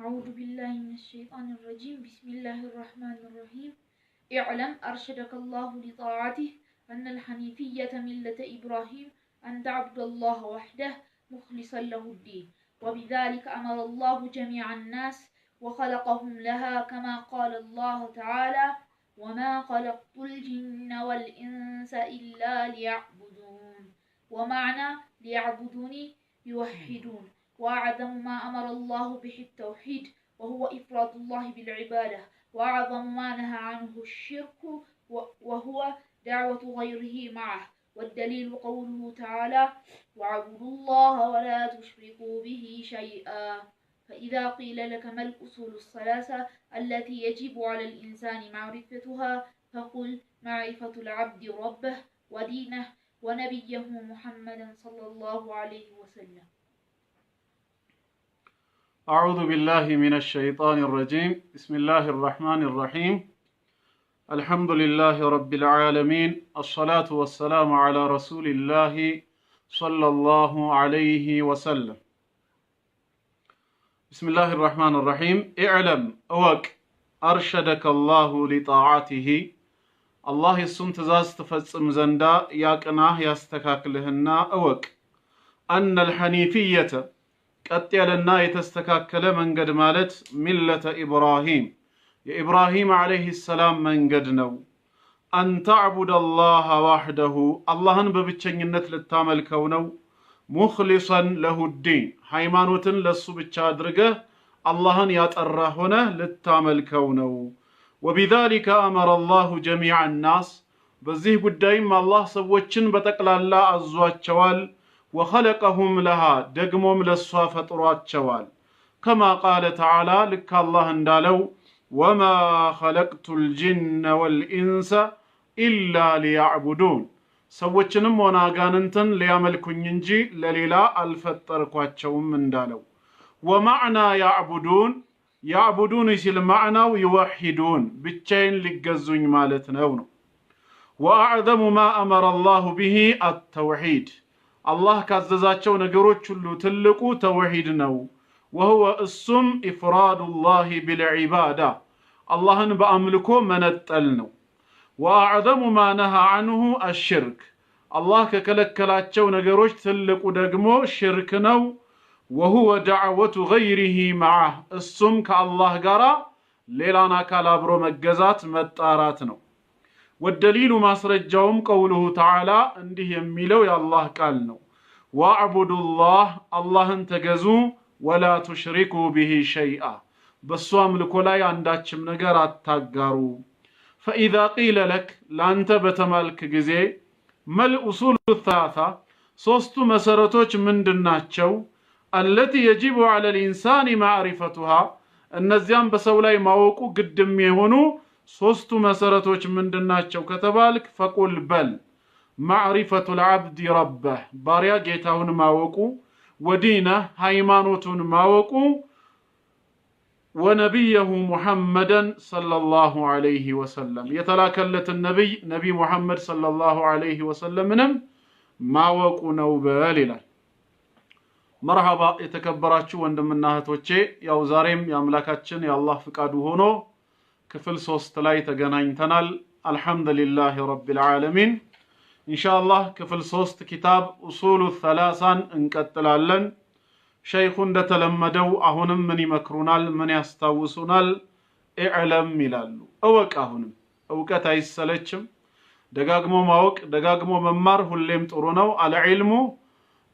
أعوذ بالله من الشيطان الرجيم بسم الله الرحمن الرحيم اعلم أرشدك الله لطاعته أن الحنيفية ملة إبراهيم أن تعبد الله وحده مخلصا له الدين وبذلك أمر الله جميع الناس وخلقهم لها كما قال الله تعالى وما خلقت الجن والإنس إلا ليعبدون ومعنى ليعبدوني يوحدون وأعظم ما أمر الله به التوحيد وهو إفراد الله بالعبادة وأعظم ما نهى عنه الشرك وهو دعوة غيره معه والدليل قوله تعالى واعبدوا الله ولا تشركوا به شيئا فإذا قيل لك ما الأصول الثلاثة التي يجب على الإنسان معرفتها فقل معرفة العبد ربه ودينه ونبيه محمدا صلى الله عليه وسلم. أعوذ بالله من الشيطان الرجيم بسم الله الرحمن الرحيم الحمد لله رب العالمين الصلاة والسلام على رسول الله صلى الله عليه وسلم بسم الله الرحمن الرحيم اعلم أوك أرشدك الله لطاعته الله يسون تزاز تفصم زندا ياقناه يستكاكلهنا أوك أن الحنيفية ቀጥ ያለና የተስተካከለ መንገድ ማለት ሚለተ ኢብራሂም የኢብራሂም አለይሂ ሰላም መንገድ ነው። አን ተዕቡድ አላህ ወህደሁ አላህን በብቸኝነት ልታመልከው ነው። ሙኽሊሰን ለሁ ዲን ሃይማኖትን ለሱ ብቻ አድርገህ አላህን ያጠራ ሆነ ልታመልከው ነው። ወቢዛሊከ አመረ አላሁ ጀሚዐ ናስ በዚህ ጉዳይም አላህ ሰዎችን በጠቅላላ አዟቸዋል። وخلقهم لها دقمهم لسوا فطراتشوال كما قال تعالى لك الله اندالو وما خلقت الجن والإنس إلا ليعبدون سوچنم وناغاننتن ليعملكن ينجي لليلا الفطركواتشوم اندالو ومعنى يعبدون يسيل معنى يوحدون بتشين لقزون مالتنا وأعظم ما أمر الله به التوحيد الله كاززاچو ነገሮች ሁሉ ትልቁ ተውሂድ ነው وهو السم إفراد الله بالعبادة اللهን በአምልኮ መነጠል ነው وأعظم ما نهى عنه الشرك الله ከከለከላቸው ነገሮች ትልቁ ደግሞ ሽርክ ነው وهو دعوة غيره معه السم ከአላህ ጋራ ሌላን አካል አብሮ መገዛት መጣራት ነው والدليل ማስረጃውም قوله تعالى እንዲህ የሚለው የአላህ ቃል ነው واعبدوا الله اللهን ተገዙ ولا تشركوا به شيئا በሱ አምልኮ ላይ አንዳችም ነገር አታጋሩ فإذا قيل لك ላንተ በተማልክ ጊዜ ما الأصول الثلاثة ሶስቱ መሰረቶች ምንድናቸው التي يجب على الإنسان معرفتها እነዚያም በሰው ላይ ማወቁ ግድም የሆኑ ሶስቱ መሰረቶች ምንድናቸው ከተባልክ فقل بل معرفة العبد ربه باريا ጌታውን ማወቁ ودينه ሃይማኖቱን ማወቁ ونبيه محمدا صلى الله عليه وسلم የተላከለት ነብይ ሙሐመድ صلى الله عليه وسلم ምንም ማወቁ ነው በል ይላል መርሐባ የተከበራችሁ ወንድምና እህቶቼ ያው ዛሬም የአምላካችን የአላህ ፍቃዱ ሆኖ ክፍል 3 ላይ ተገናኝተናል አልহামዱሊላሂ ረቢል ዓለሚን ኢንሻአላህ ክፍል 3 ኪታብ ኡሱሉ ሰላሳን እንቀጥላለን ሸይኹ እንደተለመደው አሁንም ምን ይመክሩናል ምን ያስታውሱናል ኢዕለም ይላሉ እወቅ አሁንም እውቀት አይሰለችም ደጋግሞ ማወቅ ደጋግሞ መማር ሁሌም ጥሩ ነው አልዕልሙ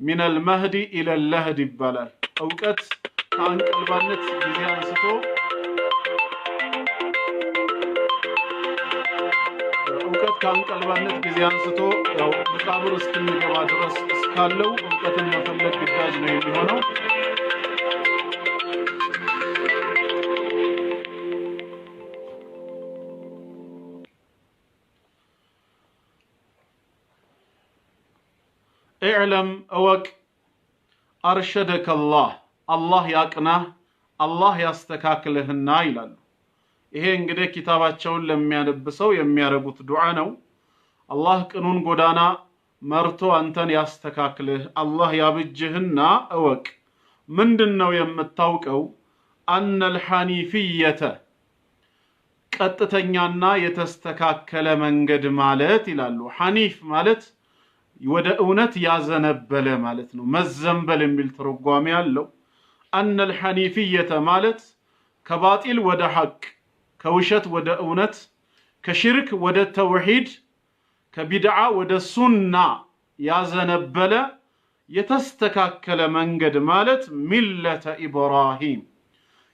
ሚነል መህዲ ኢለል ለህድ ይባላል እውቀት ከአንቀልባነት ጊዜ አንስቶ ከአንቀልባነት ጊዜ አንስቶ ያው መቃብር እስከሚገባ ድረስ እስካለው እውቀትን መፈለግ ግዳጅ ነው የሚሆነው اعلم اوك ارشدك الله ያቅናህ الله ያስተካክልህና ይላል ይሄ እንግዲህ ኪታባቸውን ለሚያነብሰው የሚያረጉት ዱዓ ነው አላህ ቅኑን ጎዳና መርቶ አንተን ያስተካክልህ አላህ ያብጅህና እወቅ ምንድነው የምታውቀው أن الحنيفية ቀጥተኛና የተስተካከለ መንገድ ማለት ይላሉ ሐኒፍ ማለት ወደ እውነት ያዘነበለ ማለት ነው መዘንበል የሚል ትርጓሜ ያለው أن الحنيفية ማለት ከባጢል ወደ ሐቅ ከውሸት ወደ እውነት ከሽርክ ወደ ተውሂድ ከቢድዓ ወደ ሱና ያዘነበለ የተስተካከለ መንገድ ማለት ሚለተ ኢብራሂም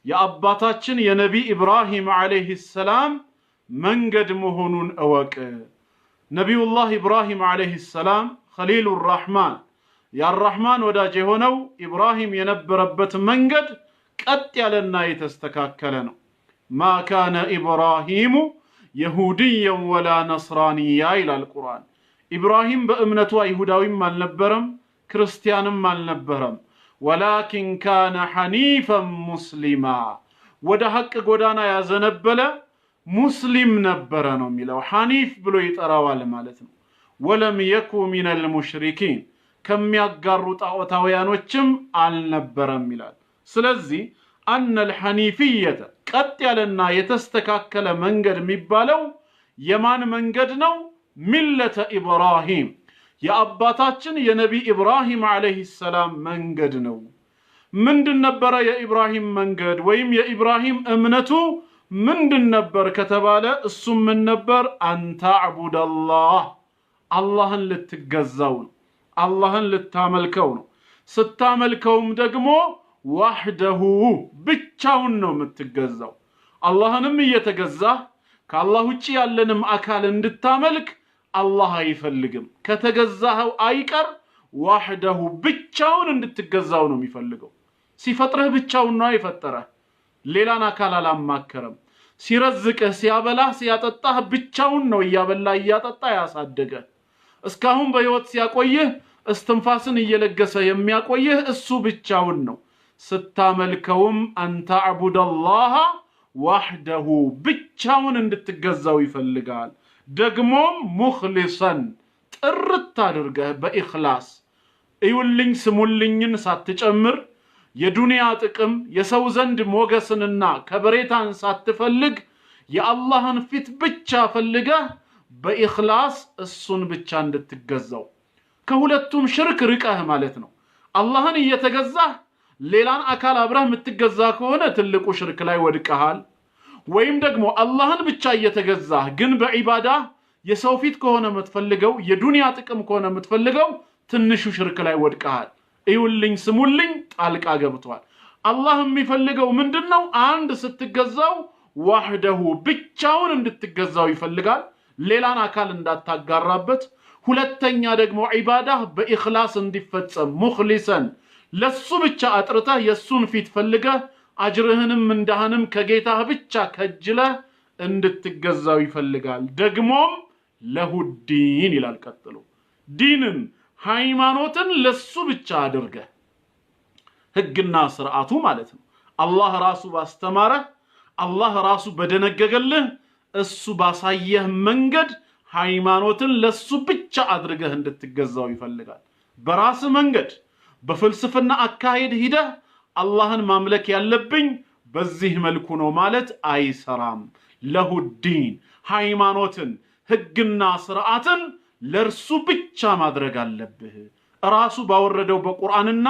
የአባታችን የነቢ ኢብራሂም አለይሂ ሰላም መንገድ መሆኑን እወቅ ነቢዩላህ ኢብራሂም አለይሂ ሰላም ኸሊሉር ረህማን ያርረህማን ወዳጅ የሆነው ኢብራሂም የነበረበት መንገድ ቀጥ ያለና የተስተካከለ ነው ማ ካነ ኢብራሂሙ የሁዲያን ወላ ነስራንያ ይላል ቁርአን ኢብራሂም በእምነቱ አይሁዳዊም አልነበረም ክርስቲያንም አልነበረም ولكن كان حنيفا مسلما وده حق ጎዳና ያዘነበለ ሙስሊም ነበረ ነው የሚለው ሐኒፍ ብሎ ይጠራዋል ማለት ነው ولم يكن من المشركين ከሚያጋሩ ጣዖታውያኖችም አልነበረም ይላል ስለዚህ أن الحنيفية ቀጥ ያለና የተስተካከለ መንገድ የሚባለው የማን መንገድ ነው ሚለተ ኢብራሂም የአባታችን የነቢ ኢብራሂም አለይሂ ሰላም መንገድ ነው ምንድን ነበር የኢብራሂም መንገድ ወይም የኢብራሂም እምነቱ ምንድን ነበር ከተባለ እሱ ምን ነበር አንተ አዕቡደላህ አላህን ልትገዛው አላህን ልታመልከው ነው ስታመልከውም ደግሞ ወህደሁ ብቻውን ነው የምትገዛው አላህንም እየተገዛህ ከአላህ ውጪ ያለንም አካል እንድታመልክ አላህ አይፈልግም ከተገዛው አይቀር ወህደሁ ብቻውን እንድትገዛው ነው የሚፈልገው ሲፈጥረህ ብቻውን ነው የፈጠረህ ሌላን አካል አላማከረም ሲረዝቅህ ሲያበላህ ሲያጠጣህ ብቻውን ነው ያበላ ያጠጣ ያሳደገ እስካሁን በህይወት ሲያቆይህ እስትንፋስን እየለገሰ የሚያቆይህ እሱ ብቻውን ነው ስታመልከውም አንተ አዕቡደላህ ወህደሁ ብቻውን እንድትገዛው ይፈልጋል ደግሞም ሙኽሊሰን ጥርት አድርገህ በኢኽላስ እዩልኝ ስሙልኝን ሳትጨምር የዱንያ ጥቅም የሰው ዘንድ ሞገስንና ከበሬታን ሳትፈልግ የአላህን ፊት ብቻ ፈልገህ በኢኽላስ እሱን ብቻ እንድትገዛው ከሁለቱም ሽርክ ርቀህ ማለት ነው አላህን እየተገዛህ ሌላን አካል አብረህ የምትገዛ ከሆነ ትልቁ ሽርክ ላይ ወድቀሃል ወይም ደግሞ አላህን ብቻ እየተገዛህ ግን በዒባዳ የሰው ፊት ከሆነ የምትፈልገው የዱንያ ጥቅም ከሆነ የምትፈልገው ትንሹ ሽርክ ላይ ወድቀሃል እዩልኝ ስሙልኝ ጣልቃ ገብቷል አላህ የሚፈልገው ምንድነው አንድ ስትገዛው ወህደሁ ብቻውን እንድትገዛው ይፈልጋል ሌላን አካል እንዳታጋራበት ሁለተኛ ደግሞ ዒባዳህ በኢኽላስ እንዲፈጸም ሙኽሊሰን ለሱ ብቻ አጥርተህ የሱን ፊት ፈልገህ አጅርህንም እንዳህንም ከጌታህ ብቻ ከጅለህ እንድትገዛው ይፈልጋል ደግሞም ለሁዲን ይላል ቀጥሎ ዲንን ሃይማኖትን ለሱ ብቻ አድርገህ ህግና ስርዓቱ ማለት ነው አላህ ራሱ ባስተማረህ አላህ ራሱ በደነገገልህ እሱ ባሳየህ መንገድ ሃይማኖትን ለሱ ብቻ አድርገህ እንድትገዛው ይፈልጋል በራስ መንገድ በፍልስፍና አካሄድ ሂደህ አላህን ማምለክ ያለብኝ በዚህ መልኩ ነው ማለት አይሰራም ለሁዲን ሃይማኖትን ህግና ስርዓትን ለርሱ ብቻ ማድረግ አለብህ ራሱ ባወረደው በቁርአንና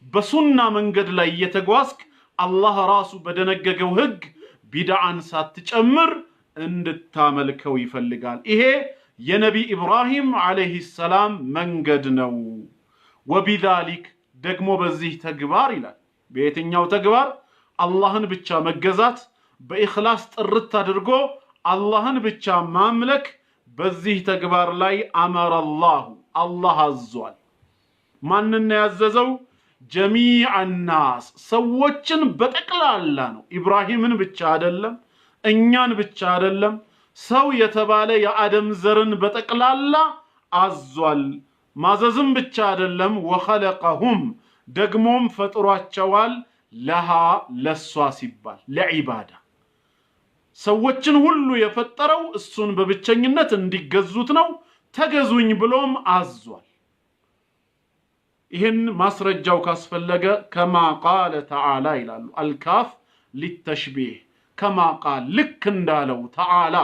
በሱና መንገድ ላይ እየተጓዝክ አላህ ራሱ በደነገገው ህግ ቢድዓን ሳትጨምር እንድታመልከው ይፈልጋል ይሄ የነቢ ኢብራሂም አለይሂ ሰላም መንገድ ነው ወቢዛሊክ ደግሞ በዚህ ተግባር ይላል በየትኛው ተግባር አላህን ብቻ መገዛት በኢኽላስ ጥርት አድርጎ አላህን ብቻ ማምለክ በዚህ ተግባር ላይ አመረ አላህ አዟል ማንነ ያዘዘው ጀሚዕ الناس ሰዎችን በጠቅላላ ነው ኢብራሂምን ብቻ አይደለም እኛን ብቻ አይደለም ሰው የተባለ የአደም ዘርን በጠቅላላ አዟል ማዘዝም ብቻ አይደለም ወخلقهم ደግሞም ፈጥሯቸዋል ለሃ ለሷ ሲባል ለዒባዳ ሰዎችን ሁሉ የፈጠረው እሱን በብቸኝነት እንዲገዙት ነው ተገዙኝ ብሎም አዟል ይሄን ማስረጃው ካስፈለገ ከማ ቃለ ተዓላ ይላሉ አልካፍ ሊተሽቢህ ከማ ቃል ልክ እንዳለው ተዓላ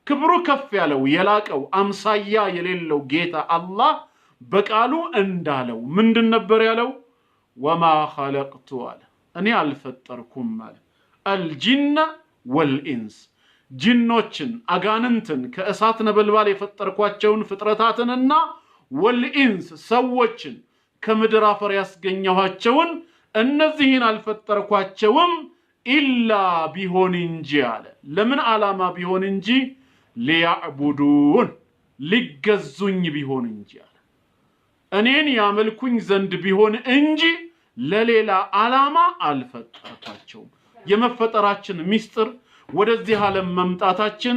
ክብሩ ከፍ ያለው የላቀው አምሳያ የሌለው ጌታ አላህ በቃሉ እንዳለው ምንድን ነበር ያለው? ወማ ኸለቅቱ አለ እኔ አልፈጠርኩም ማለት አልጂነ ወልኢንስ ጂኖችን አጋንንትን ከእሳት ነበልባል የፈጠርኳቸውን ፍጥረታትንና ወልኢንስ ሰዎችን ከምድር አፈር ያስገኘኋቸውን እነዚህን አልፈጠርኳቸውም ኢላ ቢሆን እንጂ አለ። ለምን ዓላማ ቢሆን እንጂ? ሊያዕቡዱን ሊገዙኝ ቢሆን እንጂ አለ። እኔን ያመልኩኝ ዘንድ ቢሆን እንጂ ለሌላ ዓላማ አልፈጠርኳቸውም። የመፈጠራችን ሚስጥር ወደዚህ ዓለም መምጣታችን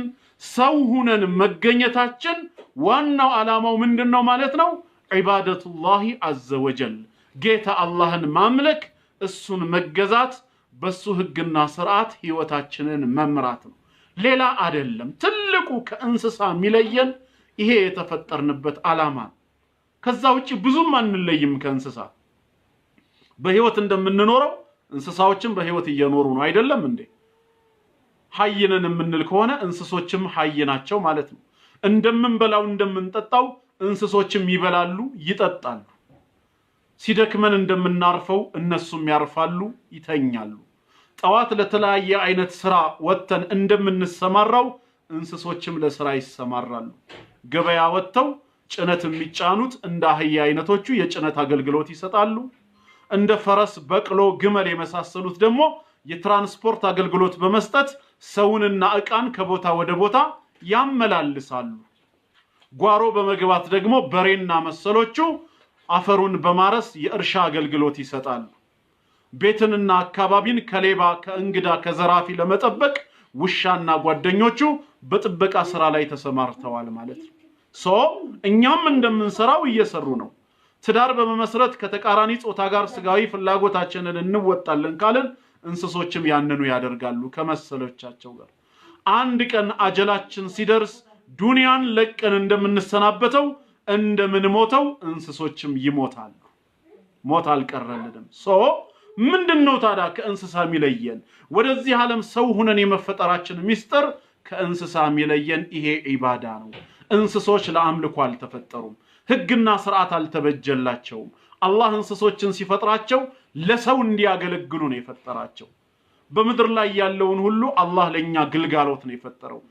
ሰው ሁነን መገኘታችን ዋናው ዓላማው ምንድነው ማለት ነው? ዒባደቱላሂ አዘወጀል ጌታ አላህን ማምለክ፣ እሱን መገዛት፣ በሱ ህግና ስርዓት ህይወታችንን መምራት ነው። ሌላ አይደለም። ትልቁ ከእንስሳ የሚለየን ይሄ የተፈጠርንበት ዓላማ። ከዛ ውጪ ብዙም አንለይም ከእንስሳ። በህይወት እንደምንኖረው እንስሳዎችም በህይወት እየኖሩ ነው አይደለም እንዴ? ሐይነን የምንል ከሆነ እንስሶችም ሐይ ናቸው ማለት ነው። እንደምንበላው እንደምንጠጣው እንስሶችም ይበላሉ ይጠጣሉ። ሲደክመን እንደምናርፈው እነሱም ያርፋሉ ይተኛሉ። ጠዋት ለተለያየ አይነት ስራ ወጥተን እንደምንሰማራው እንስሶችም ለስራ ይሰማራሉ። ገበያ ወጥተው ጭነት የሚጫኑት እንደ አህያ አይነቶቹ የጭነት አገልግሎት ይሰጣሉ። እንደ ፈረስ፣ በቅሎ፣ ግመል የመሳሰሉት ደግሞ የትራንስፖርት አገልግሎት በመስጠት ሰውንና ዕቃን ከቦታ ወደ ቦታ ያመላልሳሉ። ጓሮ በመግባት ደግሞ በሬና መሰሎቹ አፈሩን በማረስ የእርሻ አገልግሎት ይሰጣሉ። ቤትንና አካባቢን ከሌባ፣ ከእንግዳ፣ ከዘራፊ ለመጠበቅ ውሻና ጓደኞቹ በጥበቃ ስራ ላይ ተሰማርተዋል ማለት ነው። እኛም እንደምንሰራው እየሰሩ ነው። ትዳር በመመስረት ከተቃራኒ ጾታ ጋር ስጋዊ ፍላጎታችንን እንወጣለን ካልን እንስሶችም ያንኑ ያደርጋሉ ከመሰሎቻቸው ጋር። አንድ ቀን አጀላችን ሲደርስ ዱንያን ለቀን እንደምንሰናበተው እንደምንሞተው እንስሶችም ይሞታሉ። ሞት አልቀረልንም። ምንድነው ታዲያ ከእንስሳ የሚለየን? ወደዚህ ዓለም ሰው ሁነን የመፈጠራችን ሚስጥር ከእንስሳ የሚለየን ይሄ ዒባዳ ነው። እንስሶች ለአምልኮ አልተፈጠሩም። ህግና ስርዓት አልተበጀላቸውም። አላህ እንስሶችን ሲፈጥራቸው ለሰው እንዲያገለግሉ ነው የፈጠራቸው። በምድር ላይ ያለውን ሁሉ አላህ ለኛ ግልጋሎት ነው የፈጠረው።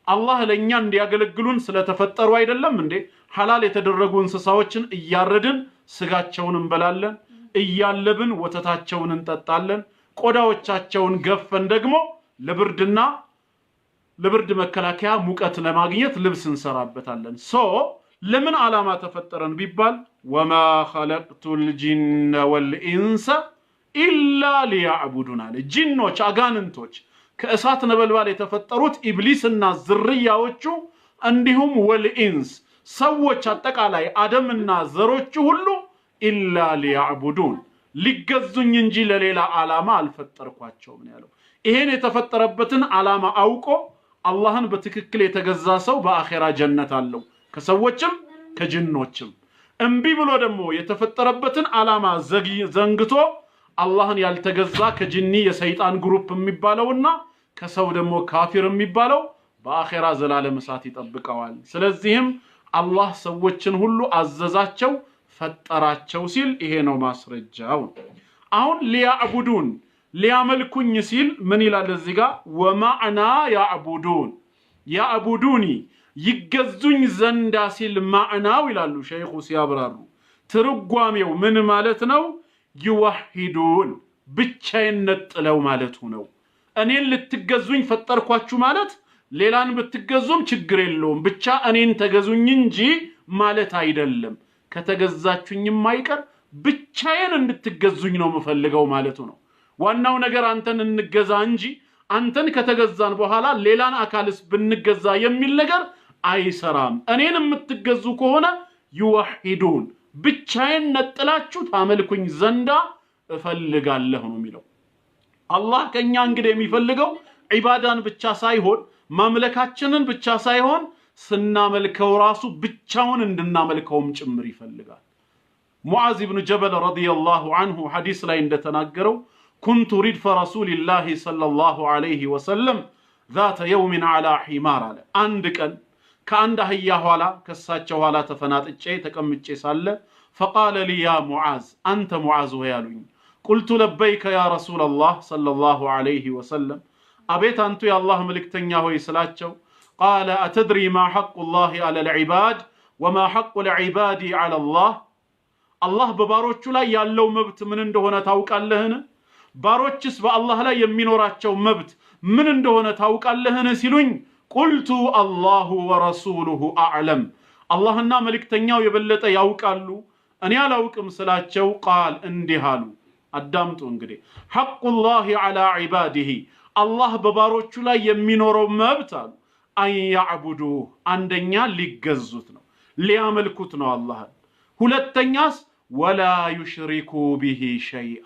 አላህ ለኛ እንዲያገለግሉን ስለተፈጠሩ አይደለም እንዴ? ሐላል የተደረጉ እንስሳዎችን እያረድን ስጋቸውን እንበላለን፣ እያለብን ወተታቸውን እንጠጣለን፣ ቆዳዎቻቸውን ገፈን ደግሞ ለብርድ መከላከያ ሙቀት ለማግኘት ልብስ እንሰራበታለን። ለምን ዓላማ ተፈጠረን ቢባል ወማ ኸለቅቱል ጂነ ወልኢንሰ ኢላ ሊያዕቡዱን አለ። ጂኖች አጋንንቶች ከእሳት ነበልባል የተፈጠሩት ኢብሊስና ዝርያዎቹ እንዲሁም ወልኢንስ ሰዎች አጠቃላይ አደምና ዘሮቹ ሁሉ ኢላ ሊያዕቡዱን ሊገዙኝ እንጂ ለሌላ ዓላማ አልፈጠርኳቸውም ያለው። ይሄን የተፈጠረበትን ዓላማ አውቆ አላህን በትክክል የተገዛ ሰው በአኺራ ጀነት አለው ከሰዎችም ከጅኖችም። እምቢ ብሎ ደግሞ የተፈጠረበትን ዓላማ ዘንግቶ አላህን ያልተገዛ ከጅኒ የሰይጣን ግሩፕ የሚባለውና ከሰው ደግሞ ካፊር የሚባለው በአኺራ ዘላለም እሳት ይጠብቀዋል። ስለዚህም አላህ ሰዎችን ሁሉ አዘዛቸው፣ ፈጠራቸው ሲል ይሄ ነው ማስረጃው። አሁን ሊያዕቡዱን ሊያመልኩኝ ሲል ምን ይላል እዚህ ጋር? ወማዕና ያዕቡዱኒ ይገዙኝ ዘንዳ ሲል ማዕናው ይላሉ ሸይኹ ሲያብራሩ ትርጓሜው ምን ማለት ነው? ይወሂዱን ብቻዬን ነጥለው ማለቱ ነው። እኔን ልትገዙኝ ፈጠርኳችሁ ማለት ሌላን ብትገዙም ችግር የለውም፣ ብቻ እኔን ተገዙኝ እንጂ ማለት አይደለም። ከተገዛችሁኝም አይቀር ብቻዬን እንድትገዙኝ ነው የምፈልገው ማለቱ ነው። ዋናው ነገር አንተን እንገዛ እንጂ አንተን ከተገዛን በኋላ ሌላን አካልስ ብንገዛ የሚል ነገር አይሰራም። እኔን የምትገዙ ከሆነ ይወሂዱን ብቻዬን ነጥላችሁ ታመልኩኝ ዘንዳ እፈልጋለሁ ነው የሚለው። አላህ ከኛ እንግዲህ የሚፈልገው ዒባዳን ብቻ ሳይሆን ማምለካችንን ብቻ ሳይሆን ስናመልከው ራሱ ብቻውን እንድናመልከውም ጭምር ይፈልጋል። ሙዓዝ ኢብኑ ጀበል ረዲየላሁ ዐንሁ ሐዲስ ላይ እንደተናገረው ኩንቱ ሪድፈ ረሱልላህ ሰለላሁ ዐለይሂ ወሰለም ዛተ የውሚን ዐላ ሒማር አለ። አንድ ቀን ከአንድ አህያ ኋላ ከሳቸው ኋላ ተፈናጥጬ ተቀምጬ ሳለ ፈቃለ ሊ ያ ሙዓዝ አንተ ሙዓዝ ሆይ አሉኝ። ቁልቱ ለበይከ ያ ረሱለላህ ሰለላሁ ዐለይሂ ወሰለም አቤት አንቱ የአላህ መልእክተኛ ሆይ ስላቸው ቃለ አተድሪ ማ ሐቁላሂ ዐለል ዒባድ ወማ ሐቁል ዒባዲ ዐለላህ አላህ በባሮቹ ላይ ያለው መብት ምን እንደሆነ ታውቃለህን? ባሮችስ በአላህ ላይ የሚኖራቸው መብት ምን እንደሆነ ታውቃለህን ሲሉኝ ቁልቱ አላሁ ወረሱሉሁ አዕለም አላህና መልእክተኛው የበለጠ ያውቃሉ እኔ አላውቅም ስላቸው ቃል እንዲህ አሉ። አዳምጡ እንግዲህ ሐቁላሂ ዐላ ዒባዲሂ አላህ በባሮቹ ላይ የሚኖረው መብት አሉ አን ያዕቡዱህ አንደኛ ሊገዙት ነው ሊያመልኩት ነው አላህን። ሁለተኛስ ወላ ዩሽሪኩ ቢሂ ሸይአ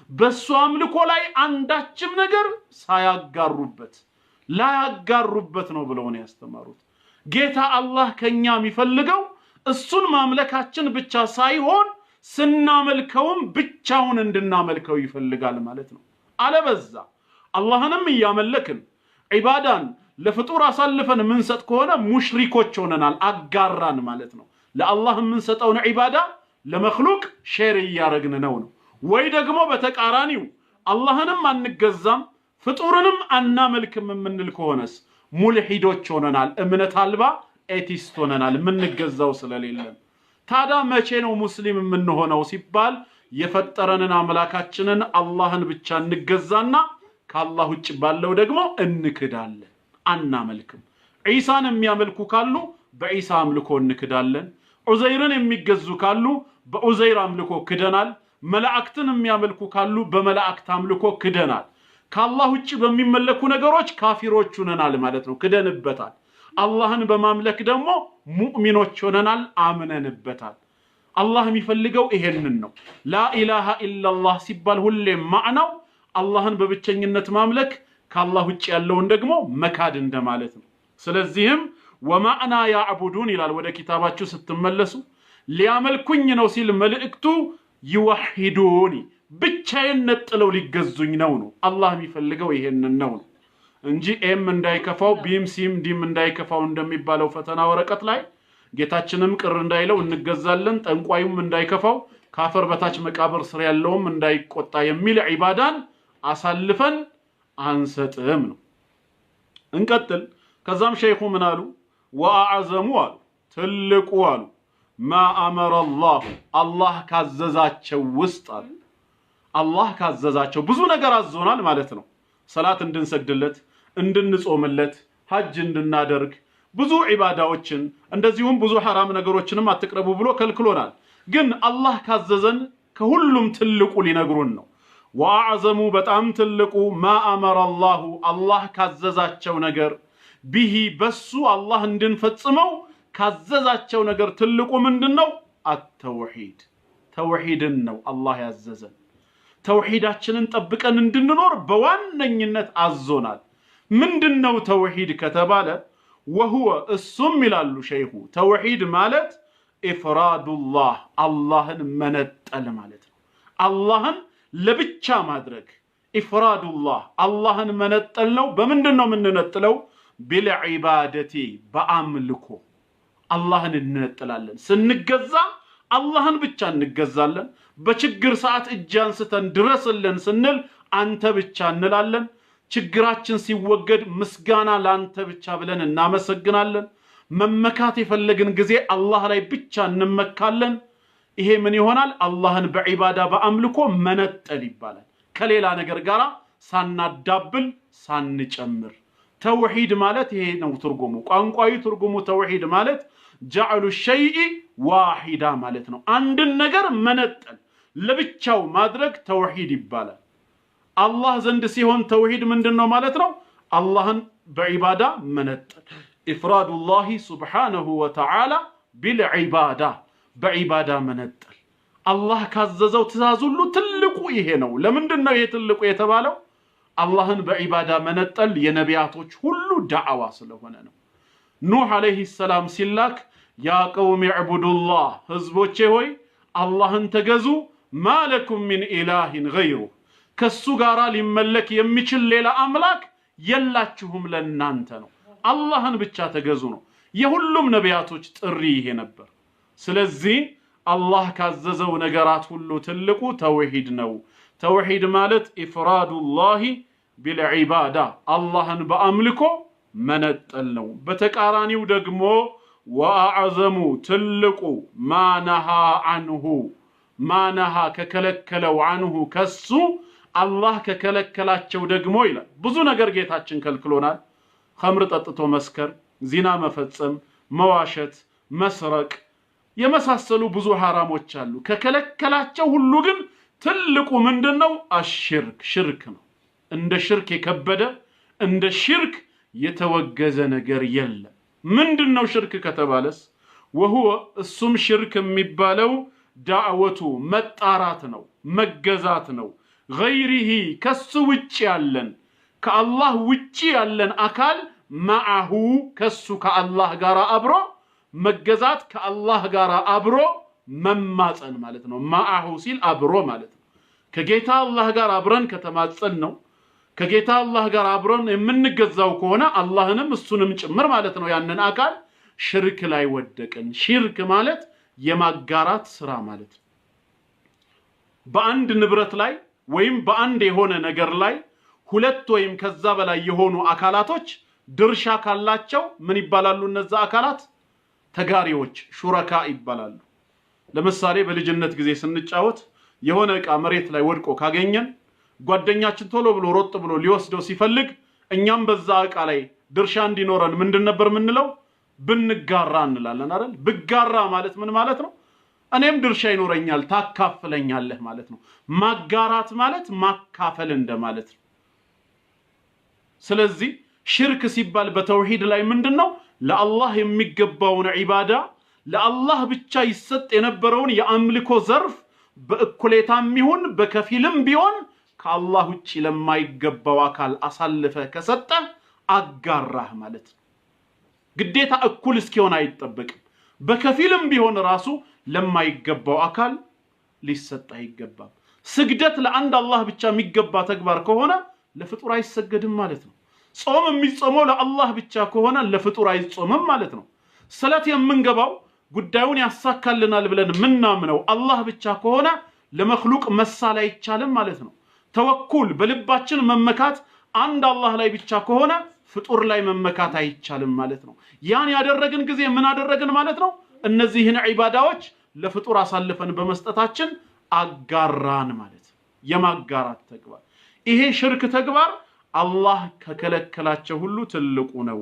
በሱ አምልኮ ላይ አንዳችም ነገር ሳያጋሩበት ላያጋሩበት ነው ብለው ነው ያስተማሩት። ጌታ አላህ ከኛ የሚፈልገው እሱን ማምለካችን ብቻ ሳይሆን ስናመልከውም ብቻውን እንድናመልከው ይፈልጋል ማለት ነው። አለበዛ አላህንም እያመለክን ዒባዳን ለፍጡር አሳልፈን ምንሰጥ ከሆነ ሙሽሪኮች ሆነናል፣ አጋራን ማለት ነው። ለአላህ ምንሰጠውን ዒባዳ ለመኽሉቅ ሼር እያረግን ነው። ወይ ደግሞ በተቃራኒው አላህንም አንገዛም ፍጡርንም አናመልክም የምንል ከሆነስ ሙልሂዶች ሆነናል፣ እምነት አልባ ኤቲስት ሆነናል፣ የምንገዛው ስለሌለን። ታዲያ መቼ ነው ሙስሊም የምንሆነው ሲባል የፈጠረንን አምላካችንን አላህን ብቻ እንገዛና ከአላህ ውጭ ባለው ደግሞ እንክዳለን፣ አናመልክም። ዒሳን የሚያመልኩ ካሉ በዒሳ አምልኮ እንክዳለን። ዑዘይርን የሚገዙ ካሉ በዑዘይር አምልኮ ክደናል። መላእክትን የሚያመልኩ ካሉ በመላእክት አምልኮ ክደናል። ከአላህ ውጭ በሚመለኩ ነገሮች ካፊሮች ሆነናል ማለት ነው፣ ክደንበታል። አላህን በማምለክ ደግሞ ሙእሚኖች ሆነናል፣ አምነንበታል። አላህ የሚፈልገው ይሄንን ነው። ላኢላሃ ኢላላህ ሲባል ሁሌም ማዕናው አላህን በብቸኝነት ማምለክ፣ ከአላህ ውጭ ያለውን ደግሞ መካድ እንደማለት ነው። ስለዚህም ወማዕና ያዕቡዱን ይላል ወደ ኪታባችሁ ስትመለሱ። ሊያመልኩኝ ነው ሲል መልእክቱ ይወሂዱኒ ብቻዬን ነጥለው ሊገዙኝ ነው። አላህ የሚፈልገው ይሄንን ነው እንጂ ኤም እንዳይከፋው ቢም ሲም ዲም እንዳይከፋው እንደሚባለው ፈተና ወረቀት ላይ ጌታችንም ቅር እንዳይለው እንገዛለን፣ ጠንቋዩም እንዳይከፋው ካፈር በታች መቃብር ስር ያለውም እንዳይቆጣ የሚል ዒባዳን አሳልፈን አንሰጥም ነው። እንቀጥል። ከዛም ሸይኹ ምን አሉ? ወአዕዘሙ አሉ ትልቁ አሉ ማ አመረ አላህ ካዘዛቸው ውስጥ አሉ አላህ ካዘዛቸው ብዙ ነገር አዞናል ማለት ነው። ሰላት እንድንሰግድለት፣ እንድንጾምለት፣ ሐጅ እንድናደርግ ብዙ ዒባዳዎችን እንደዚሁም ብዙ ሐራም ነገሮችንም አትቅረቡ ብሎ ከልክሎናል። ግን አላህ ካዘዘን ከሁሉም ትልቁ ሊነግሩን ነው። ወአዕዘሙ በጣም ትልቁ ማ አመረ አላህ ካዘዛቸው ነገር ቢሂ በሱ አላህ እንድንፈጽመው ካዘዛቸው ነገር ትልቁ ምንድነው? አተውሂድ ተውሂድን ነው አላህ ያዘዘን። ተውሂዳችንን ጠብቀን እንድንኖር በዋነኝነት አዞናል። ምንድነው ተውሂድ ከተባለ ወሁወ እሱም ይላሉ ሸይኹ ተውሂድ ማለት ኢፍራዱላህ አላህን መነጠል ማለት ነው። አላህን ለብቻ ማድረግ ኢፍራዱላህ አላህን መነጠል ነው። በምንድነው የምንነጥለው? ቢልዒባደቲ በአምልኮ አላህን እንነጥላለን። ስንገዛ አላህን ብቻ እንገዛለን። በችግር ሰዓት እጅ አንስተን ድረስልን ስንል አንተ ብቻ እንላለን። ችግራችን ሲወገድ ምስጋና ለአንተ ብቻ ብለን እናመሰግናለን። መመካት የፈለግን ጊዜ አላህ ላይ ብቻ እንመካለን። ይሄ ምን ይሆናል? አላህን በዒባዳ በአምልኮ መነጠል ይባላል። ከሌላ ነገር ጋር ሳናዳብል ሳንጨምር። ተውሂድ ማለት ይሄ ነው ትርጉሙ። ቋንቋዊ ትርጉሙ ተውሂድ ማለት ጀዐሉ ሸይኢ ዋሂዳ ማለት ነው። አንድን ነገር መነጠል ለብቻው ማድረግ ተውሂድ ይባላል። አላህ ዘንድ ሲሆን ተውሂድ ምንድነው ማለት ነው? አላህን በዒባዳ መነጠል ኢፍራዱላሂ ሱብሓነሁ ወተዓላ ቢልዒባዳ በዒባዳ መነጠል። አላህ ካዘዘው ትእዛዝ ሁሉ ትልቁ ይሄ ነው። ለምንድነው ይሄ ትልቁ የተባለው? አላህን በዒባዳ መነጠል የነቢያቶች ሁሉ ዳዕዋ ስለሆነ ነው። ኑህ አለይሂ ሰላም ሲላክ ያ ቀውም ዕቡዱላህ ህዝቦቼ ሆይ አላህን ተገዙ ማለኩም ሚን ኢላሂን ገይሩ ከሱ ጋራ ሊመለክ የሚችል ሌላ አምላክ የላችሁም ለናንተ ነው አላህን ብቻ ተገዙ ነው የሁሉም ነቢያቶች ጥሪ ይሄ ነበር ስለዚህ አላህ ካዘዘው ነገራት ሁሉ ትልቁ ተውሂድ ነው ተውሂድ ማለት ኢፍራዱላህ ቢልዒባዳ አላህን በአምልኮ መነጠል ነው በተቃራኒው ደግሞ ወአዕዘሙ ትልቁ ማነሃ አንሁ ማነሃ ከከለከለው አንሁ ከሱ አላህ ከከለከላቸው ደግሞ ይላል ብዙ ነገር ጌታችን ከልክሎናል ኸምር ጠጥቶ መስከር ዚና መፈጸም መዋሸት መስረቅ የመሳሰሉ ብዙ ሐራሞች አሉ ከከለከላቸው ሁሉ ግን ትልቁ ምንድነው አሽርክ ሽርክ ነው እንደ ሽርክ የከበደ እንደ ሽርክ የተወገዘ ነገር የለም ምንድነው ሽርክ ከተባለስ وهو እሱም ሽርክ የሚባለው ዳዕወቱ መጣራት ነው መገዛት ነው غيره ከሱ ውጪ ያለን ከአላህ ውጪ ያለን አካል ማአሁ ከሱ ከአላህ ጋር አብሮ መገዛት ከአላህ ጋር አብሮ መማጸን ማለት ነው ማአሁ ሲል አብሮ ማለት ነው ከጌታ አላህ ጋር አብረን ከተማጸን ነው ከጌታ አላህ ጋር አብረን የምንገዛው ከሆነ አላህንም እሱንም ጭምር ማለት ነው ያንን አካል ሽርክ ላይ ወደቀን ሽርክ ማለት የማጋራት ስራ ማለት ነው በአንድ ንብረት ላይ ወይም በአንድ የሆነ ነገር ላይ ሁለት ወይም ከዛ በላይ የሆኑ አካላቶች ድርሻ ካላቸው ምን ይባላሉ እነዛ አካላት ተጋሪዎች ሹረካ ይባላሉ ለምሳሌ በልጅነት ጊዜ ስንጫወት የሆነ ዕቃ መሬት ላይ ወድቆ ካገኘን ጓደኛችን ቶሎ ብሎ ሮጥ ብሎ ሊወስደው ሲፈልግ እኛም በዛ ዕቃ ላይ ድርሻ እንዲኖረን ምንድን ነበር ምንለው ብንጋራ እንላለን አይደል ብጋራ ማለት ምን ማለት ነው እኔም ድርሻ ይኖረኛል ታካፍለኛለህ ማለት ነው ማጋራት ማለት ማካፈል እንደማለት ነው ስለዚህ ሽርክ ሲባል በተውሂድ ላይ ምንድነው ለአላህ የሚገባውን ዒባዳ ለአላህ ብቻ ይሰጥ የነበረውን የአምልኮ ዘርፍ በእኩሌታም ይሁን በከፊልም ቢሆን ከአላህ ውጪ ለማይገባው አካል አሳልፈ ከሰጠ አጋራህ ማለት ነው ግዴታ እኩል እስኪሆን አይጠበቅም በከፊልም ቢሆን ራሱ ለማይገባው አካል ሊሰጥ አይገባም ስግደት ለአንድ አላህ ብቻ የሚገባ ተግባር ከሆነ ለፍጡር አይሰገድም ማለት ነው ጾም የሚጾመው ለአላህ ብቻ ከሆነ ለፍጡር አይጾምም ማለት ነው ሰላት የምንገባው ጉዳዩን ያሳካልናል ብለን ምናምነው አላህ ብቻ ከሆነ ለመخلوቅ መሳል አይቻልም ማለት ነው ተወኩል በልባችን መመካት አንድ አላህ ላይ ብቻ ከሆነ ፍጡር ላይ መመካት አይቻልም ማለት ነው ያን ያደረግን ጊዜ ምን አደረግን ማለት ነው እነዚህን ዒባዳዎች ለፍጡር አሳልፈን በመስጠታችን አጋራን ማለት የማጋራት ተግባር ይሄ ሽርክ ተግባር አላህ ከከለከላቸው ሁሉ ትልቁ ነው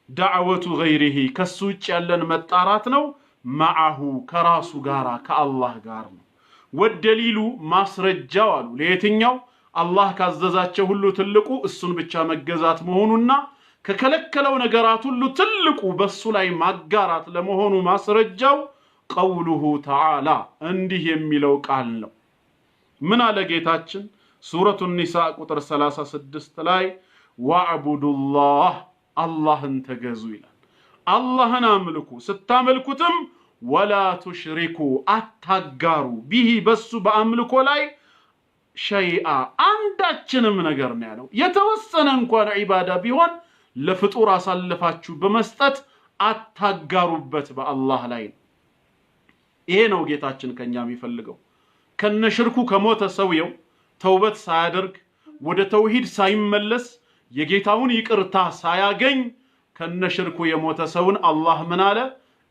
ዳዕወቱ غيره ከሱ ውጭ ያለን መጣራት ነው ማአሁ ከራሱ ጋራ ከአላህ ጋር ነው ወደሊሉ ማስረጃው አሉ ለየትኛው አላህ ካዘዛቸው ሁሉ ትልቁ እሱን ብቻ መገዛት መሆኑና ከከለከለው ነገራት ሁሉ ትልቁ በሱ ላይ ማጋራት ለመሆኑ ማስረጃው ቀውሉሁ ተዓላ እንዲህ የሚለው ቃል ነው ምን አለ ጌታችን ሱረቱ ኒሳ ቁጥር 36 ላይ ወዕቡዱላህ አላህን ተገዙ ይላል አላህን አምልኩ ስታመልኩትም ወላ ትሽሪኩ አታጋሩ ቢሂ በሱ በአምልኮ ላይ ሸይአ አንዳችንም ነገር ነው ያለው የተወሰነ እንኳን ዒባዳ ቢሆን ለፍጡር አሳልፋችሁ በመስጠት አታጋሩበት በአላህ ላይ ይሄ ነው ጌታችን ከኛ የሚፈልገው ከነሽርኩ ከሞተ ሰውየው ተውበት ሳያደርግ ወደ ተውሂድ ሳይመለስ የጌታውን ይቅርታ ሳያገኝ ከነሽርኩ የሞተ ሰውን አላህ ምን አለ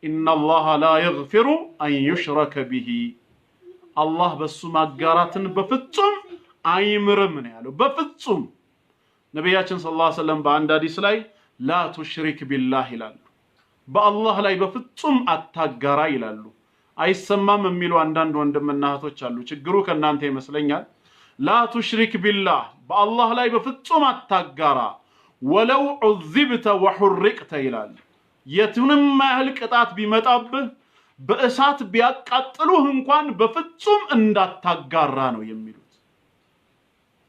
ኢነላህ ላ ይግፊሩ አን ይሽረከ ቢሂ አላህ በሱ ማጋራትን በፍጹም አይምርም ነው ያለው በፍጹም ነብያችን ሰለላሁ ዐለይሂ ወሰለም በአንድ ሐዲስ ላይ ላ ትሽሪክ ቢላህ ይላሉ በአላህ ላይ በፍጹም አታጋራ ይላሉ አይሰማም የሚሉ አንዳንድ ወንድምና እህቶች አሉ ችግሩ ከናንተ ይመስለኛል لا تشرك بالله بالله لا بفصوم اتاغارا ولو عذبت وحرقت ይላል የቱንም ማህል ቅጣት ቢመጣብህ በእሳት ቢያቃጥሉህ እንኳን በፍጹም እንዳታጋራ ነው የሚሉት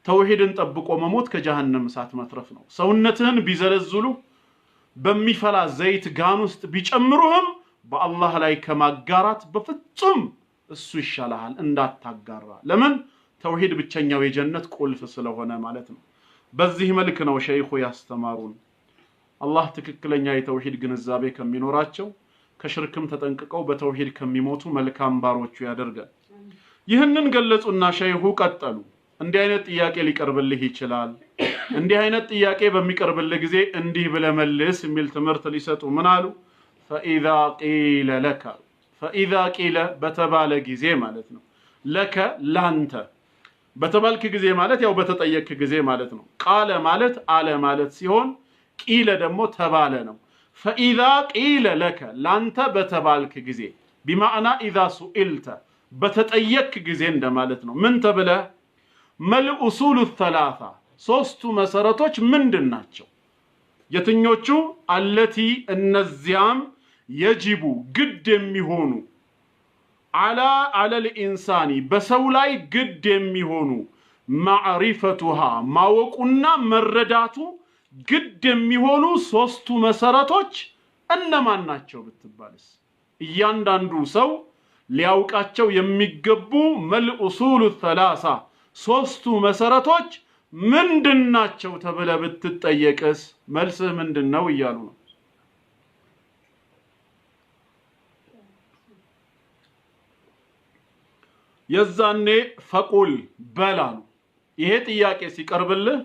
ተውሂድን ጠብቆ መሞት ከጀሃነም እሳት መትረፍ ነው ሰውነትህን ቢዘለዝሉ በሚፈላ ዘይት ጋን ውስጥ ቢጨምሩህም በአላህ ላይ ከማጋራት በፍጹም እሱ ይሻላል እንዳታጋራ ለምን ተውሂድ ብቸኛው የጀነት ቁልፍ ስለሆነ ማለት ነው። በዚህ መልክ ነው ሸይኹ ያስተማሩን። አላህ ትክክለኛ የተውሂድ ግንዛቤ ከሚኖራቸው ከሽርክም ተጠንቅቀው በተውሂድ ከሚሞቱ መልካም ባሮቹ ያደርጋል። ይህንን ገለጹና ሸይኹ ቀጠሉ። እንዲህ አይነት ጥያቄ ሊቀርብልህ ይችላል። እንዲህ አይነት ጥያቄ በሚቀርብልህ ጊዜ እንዲህ ብለህ መልስ የሚል ትምህርት ሊሰጡ ምን አሉ? ፈኢዛ ቂለ ለከ፣ ፈኢዛ ቂለ በተባለ ጊዜ ማለት ነው። ለከ ላንተ በተባልክ ጊዜ ማለት ያው በተጠየቅክ ጊዜ ማለት ነው። ቃለ ማለት አለ ማለት ሲሆን ቂለ ደግሞ ተባለ ነው። ፈኢዛ ቂለ ለከ ላንተ በተባልክ ጊዜ ቢማዕና ኢዛ ሱኢልተ በተጠየቅክ ጊዜ እንደማለት ነው። ምን ተብለህ? መልኡሱሉ ሰላሳ ሶስቱ መሰረቶች ምንድን ናቸው? የትኞቹ? አለቲ እነዚያም የጅቡ ግድ የሚሆኑ አለል ኢንሳኒ በሰው ላይ ግድ የሚሆኑ ማዕሪፈቱሃ ማወቁና መረዳቱ ግድ የሚሆኑ ሶስቱ መሰረቶች እነማን ናቸው ብትባልስ? እያንዳንዱ ሰው ሊያውቃቸው የሚገቡ መልኡሱሉ ሰላሳ ሶስቱ መሰረቶች ምንድናቸው ተብለ ብትጠየቅስ መልስህ ምንድነው እያሉ ነው። የዛኔ ፈቁል በላሉ። ይሄ ጥያቄ ሲቀርብልህ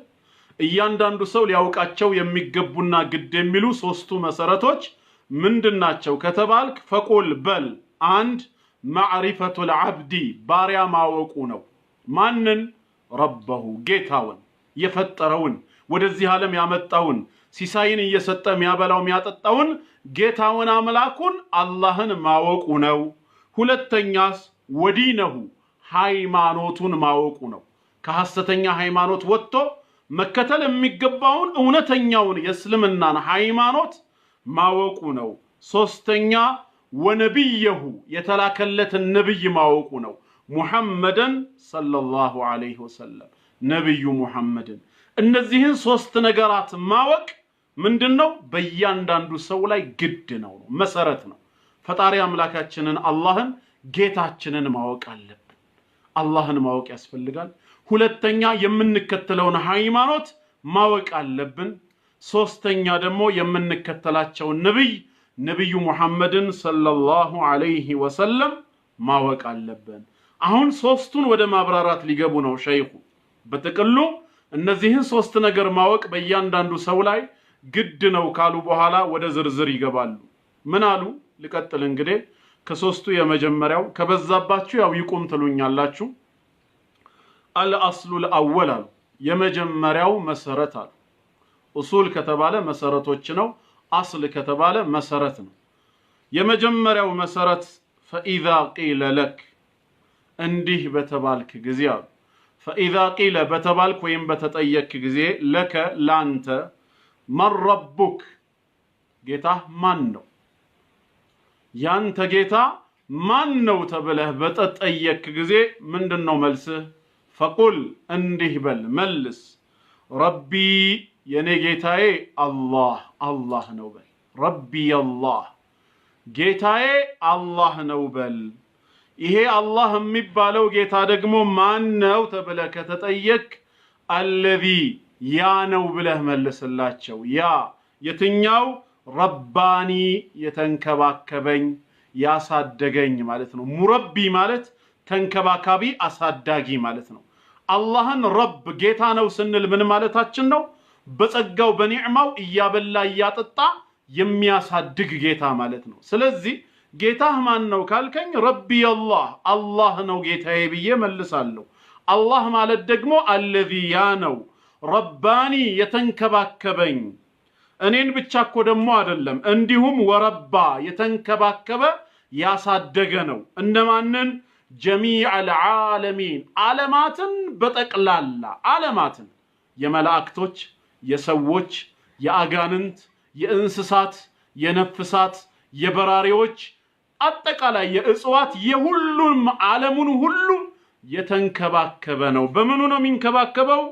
እያንዳንዱ ሰው ሊያውቃቸው የሚገቡና ግድ የሚሉ ሶስቱ መሰረቶች ምንድናቸው ከተባልክ ፈቁል በል። አንድ ማዕሪፈቱል አብዲ ባሪያ ማወቁ ነው። ማንን? ረበሁ ጌታውን፣ የፈጠረውን ወደዚህ ዓለም ያመጣውን ሲሳይን እየሰጠ የሚያበላው የሚያጠጣውን ጌታውን አምላኩን አላህን ማወቁ ነው። ሁለተኛስ ወዲነሁ ሃይማኖቱን ማወቁ ነው። ከሐሰተኛ ሃይማኖት ወጥቶ መከተል የሚገባውን እውነተኛውን የእስልምናን ሃይማኖት ማወቁ ነው። ሶስተኛ ወነብየሁ የተላከለትን ነብይ ማወቁ ነው። ሙሐመድን ሰለላሁ ዐለይሂ ወሰለም ነብዩ ሙሐመድን። እነዚህን ሶስት ነገራት ማወቅ ምንድነው? በእያንዳንዱ ሰው ላይ ግድ ነው፣ መሰረት ነው። ፈጣሪ አምላካችንን አላህን ጌታችንን ማወቅ አለብን። አላህን ማወቅ ያስፈልጋል። ሁለተኛ የምንከተለውን ሃይማኖት ማወቅ አለብን። ሶስተኛ ደግሞ የምንከተላቸውን ነብዩ ሙሐመድን ሰለላሁ ዐለይሂ ወሰለም ማወቅ አለብን። አሁን ሶስቱን ወደ ማብራራት ሊገቡ ነው ሸይኹ። በጥቅሉ እነዚህን ሶስት ነገር ማወቅ በእያንዳንዱ ሰው ላይ ግድ ነው ካሉ በኋላ ወደ ዝርዝር ይገባሉ። ምን አሉ? ልቀጥል እንግዲህ ከሶስቱ የመጀመሪያው ከበዛባችሁ ያው ይቁም ትሉኛላችሁ። አልአስሉል አወል አሉ። የመጀመሪያው መሰረት አሉ። ኡሱል ከተባለ መሰረቶች ነው። አስል ከተባለ መሰረት ነው። የመጀመሪያው መሰረት ፈኢዛ ቂለ ለክ እንዲህ በተባልክ ጊዜ አሉ። ፈኢዛ ቂለ በተባልክ ወይም በተጠየቅክ ጊዜ ለከ ላንተ መን ረቡክ ጌታህ ማን ነው? ያንተ ጌታ ማን ነው ተብለህ በተጠየቅክ ጊዜ ምንድነው መልስህ? ፈቁል እንዲህ በል መልስ ረቢ የኔ ጌታዬ አላህ ነው በል። ረቢ አላህ ጌታዬ አላህ ነው በል። ይሄ አላህ የሚባለው ጌታ ደግሞ ማን ነው ተብለህ ከተጠየቅ አለዚ ያ ነው ብለህ መልስላቸው። ያ የትኛው? ረባኒ የተንከባከበኝ ያሳደገኝ ማለት ነው። ሙረቢ ማለት ተንከባካቢ አሳዳጊ ማለት ነው። አላህን ረብ ጌታ ነው ስንል ምን ማለታችን ነው? በጸጋው በኒዕማው እያበላ እያጠጣ የሚያሳድግ ጌታ ማለት ነው። ስለዚህ ጌታህ ማን ነው ካልከኝ ረቢ አላህ ነው ጌታዬ ብዬ መልሳለሁ። አላህ ማለት ደግሞ አለዚ ያ ነው ረባኒ የተንከባከበኝ እኔን ብቻ እኮ ደግሞ አይደለም እንዲሁም ወረባ የተንከባከበ ያሳደገ ነው። እነማንን? ጀሚዐል ዓለሚን ዓለማትን በጠቅላላ ዓለማትን የመላእክቶች፣ የሰዎች፣ የአጋንንት፣ የእንስሳት፣ የነፍሳት፣ የበራሪዎች አጠቃላይ የእጽዋት የሁሉም ዓለሙን ሁሉ የተንከባከበ ነው። በምኑ ነው የሚንከባከበው?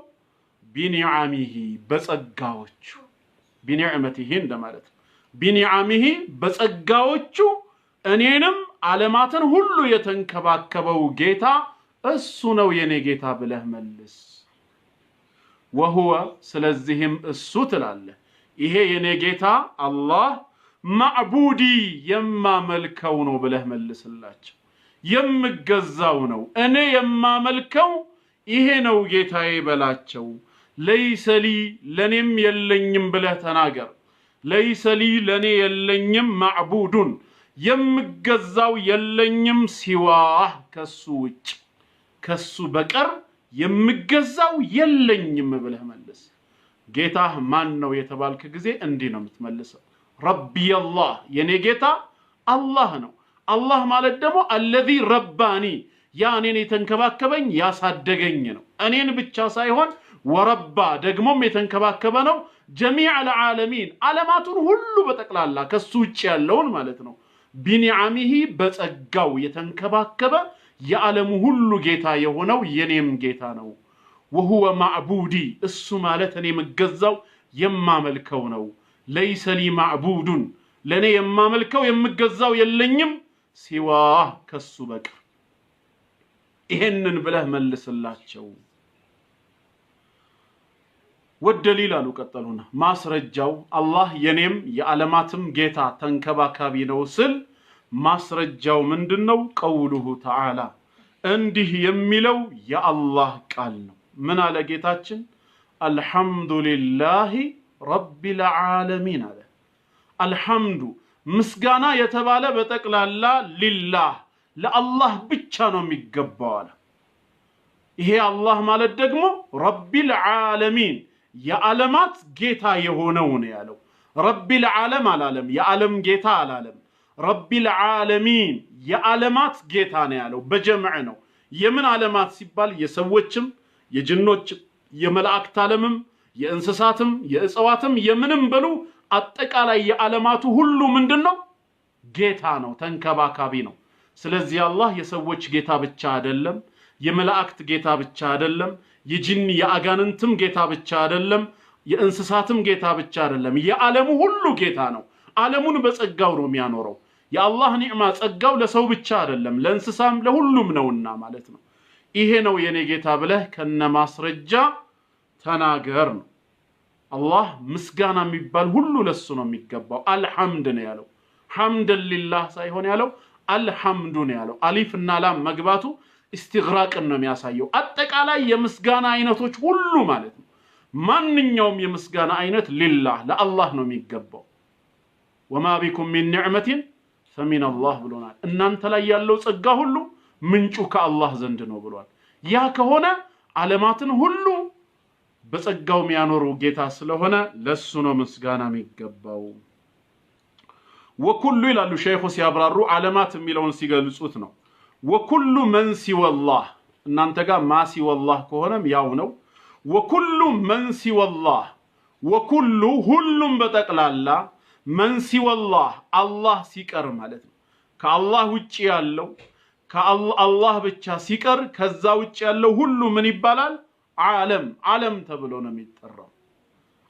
ቢኒዓሚሂ በጸጋዎቹ ቢኒዕመቲሂ እንደማለት ነው። ቢኒዓሚሂ በጸጋዎቹ እኔንም ዓለማትን ሁሉ የተንከባከበው ጌታ እሱ ነው የኔ ጌታ ብለህ መልስ። ወሁወ ስለዚህም እሱ ትላለህ ይሄ የኔ ጌታ አላህ ማዕቡዲ የማመልከው ነው ብለህ መልስላቸው። የምገዛው ነው እኔ የማመልከው ይሄ ነው ጌታዬ በላቸው። ለይሰሊ ለኔም የለኝም ብለህ ተናገር። ለይሰሊ ለኔ የለኝም ማዕቡዱን የምገዛው የለኝም ሲዋህ ከሱ ውጭ ከሱ በቀር የምገዛው የለኝም ብለህ መልስ። ጌታህ ማን ነው የተባልክ ጊዜ እንዲህ ነው የምትመልሰው ረቢ አላህ የኔ ጌታ አላህ ነው። አላህ ማለት ደግሞ አለዚ ረባኒ ያ እኔን የተንከባከበኝ ያሳደገኝ ነው። እኔን ብቻ ሳይሆን ወረባ ደግሞም የተንከባከበ ነው ጀሚዕ العالمين ዓለማቱን ሁሉ በጠቅላላ ከሱ ውጭ ያለውን ማለት ነው። ቢኒዓሚሂ በጸጋው የተንከባከበ የዓለሙ ሁሉ ጌታ የሆነው የኔም ጌታ ነው። وهو ማዕቡዲ እሱ ማለት እኔ የምገዛው የማመልከው ነው። ለይሰ ሊ ማዕቡዱን ለኔ የማመልከው የምገዛው የለኝም ሲዋህ ከሱ በቀር። ይሄንን ብለህ መልስላቸው። ወደሊል አሉ ቀጠሉና ማስረጃው አላህ የኔም የዓለማትም ጌታ ተንከባካቢ ነው ስል ማስረጃው ምንድነው? ቀውሉሁ ተዓላ እንዲህ የሚለው የአላህ ቃል ነው። ምን አለ ጌታችን? አልሐምዱሊላሂ ረቢል ዓለሚን አለ። አልሐምዱ ምስጋና የተባለ በጠቅላላ ሊላህ ለአላህ ብቻ ነው የሚገባው አለ። ይሄ አላህ ማለት ደግሞ ረቢል ዓለሚን የዓለማት ጌታ የሆነው ነው ያለው። ረቢል ዓለም አላለም፣ የዓለም ጌታ አላለም። ረቢል ዓለሚን የዓለማት ጌታ ነው ያለው። በጀምዕ ነው። የምን ዓለማት ሲባል የሰዎችም የጅኖችም የመላእክት ዓለምም የእንስሳትም የእጽዋትም የምንም በሉ አጠቃላይ የዓለማቱ ሁሉ ምንድነው? ጌታ ነው፣ ተንከባካቢ ነው። ስለዚህ አላህ የሰዎች ጌታ ብቻ አይደለም፣ የመላእክት ጌታ ብቻ አይደለም፣ የጂን የአጋንንትም ጌታ ብቻ አይደለም፣ የእንስሳትም ጌታ ብቻ አይደለም፣ የዓለሙ ሁሉ ጌታ ነው። ዓለሙን በጸጋው ነው የሚያኖረው። የአላህ ኒዕማ ጸጋው ለሰው ብቻ አይደለም፣ ለእንስሳም ለሁሉም ነውና ማለት ነው። ይሄ ነው የኔ ጌታ ብለህ ከነማስረጃ ተናገር ነው። አላህ ምስጋና የሚባል ሁሉ ለሱ ነው የሚገባው። አልሐምድ ነው ያለው፣ ሐምደን ሊላህ ሳይሆን ያለው አልሐምዱ ነው ያለው። አሊፍ እና ላም መግባቱ استغراقን ነው የሚያሳየው። አጠቃላይ የምስጋና አይነቶች ሁሉ ማለት ነው። ማንኛውም የምስጋና አይነት ሊላህ ለአላህ ነው የሚገባው። ወማ ቢኩም ሚን ኒዕመቲን ፈሚን አላህ ብሎናል። እናንተ ላይ ያለው ጸጋ ሁሉ ምንጩ ከአላህ ዘንድ ነው ብሏል። ያ ከሆነ ዓለማትን ሁሉ በጸጋው የሚያኖረው ጌታ ስለሆነ ለሱ ነው ምስጋና የሚገባው። ወኩሉ ይላሉ ሸይኹ ሲያብራሩ ዓለማት የሚለውን ሲገልጹት ነው። ወኩሉ መን ሲወላህ እናንተ ጋር ማ ሲወላህ ከሆነም ያው ነው። ወኩሉ መን ሲወላህ ወኩሉ ሁሉም በጠቅላላ መን ሲወላህ አላህ ሲቀር ማለት ነው። ከአላህ ውጪ ያለው ከአላህ ብቻ ሲቀር ከዛ ውጪ ያለው ሁሉ ምን ይባላል? ዓለም ተብሎ ነው የሚጠራው።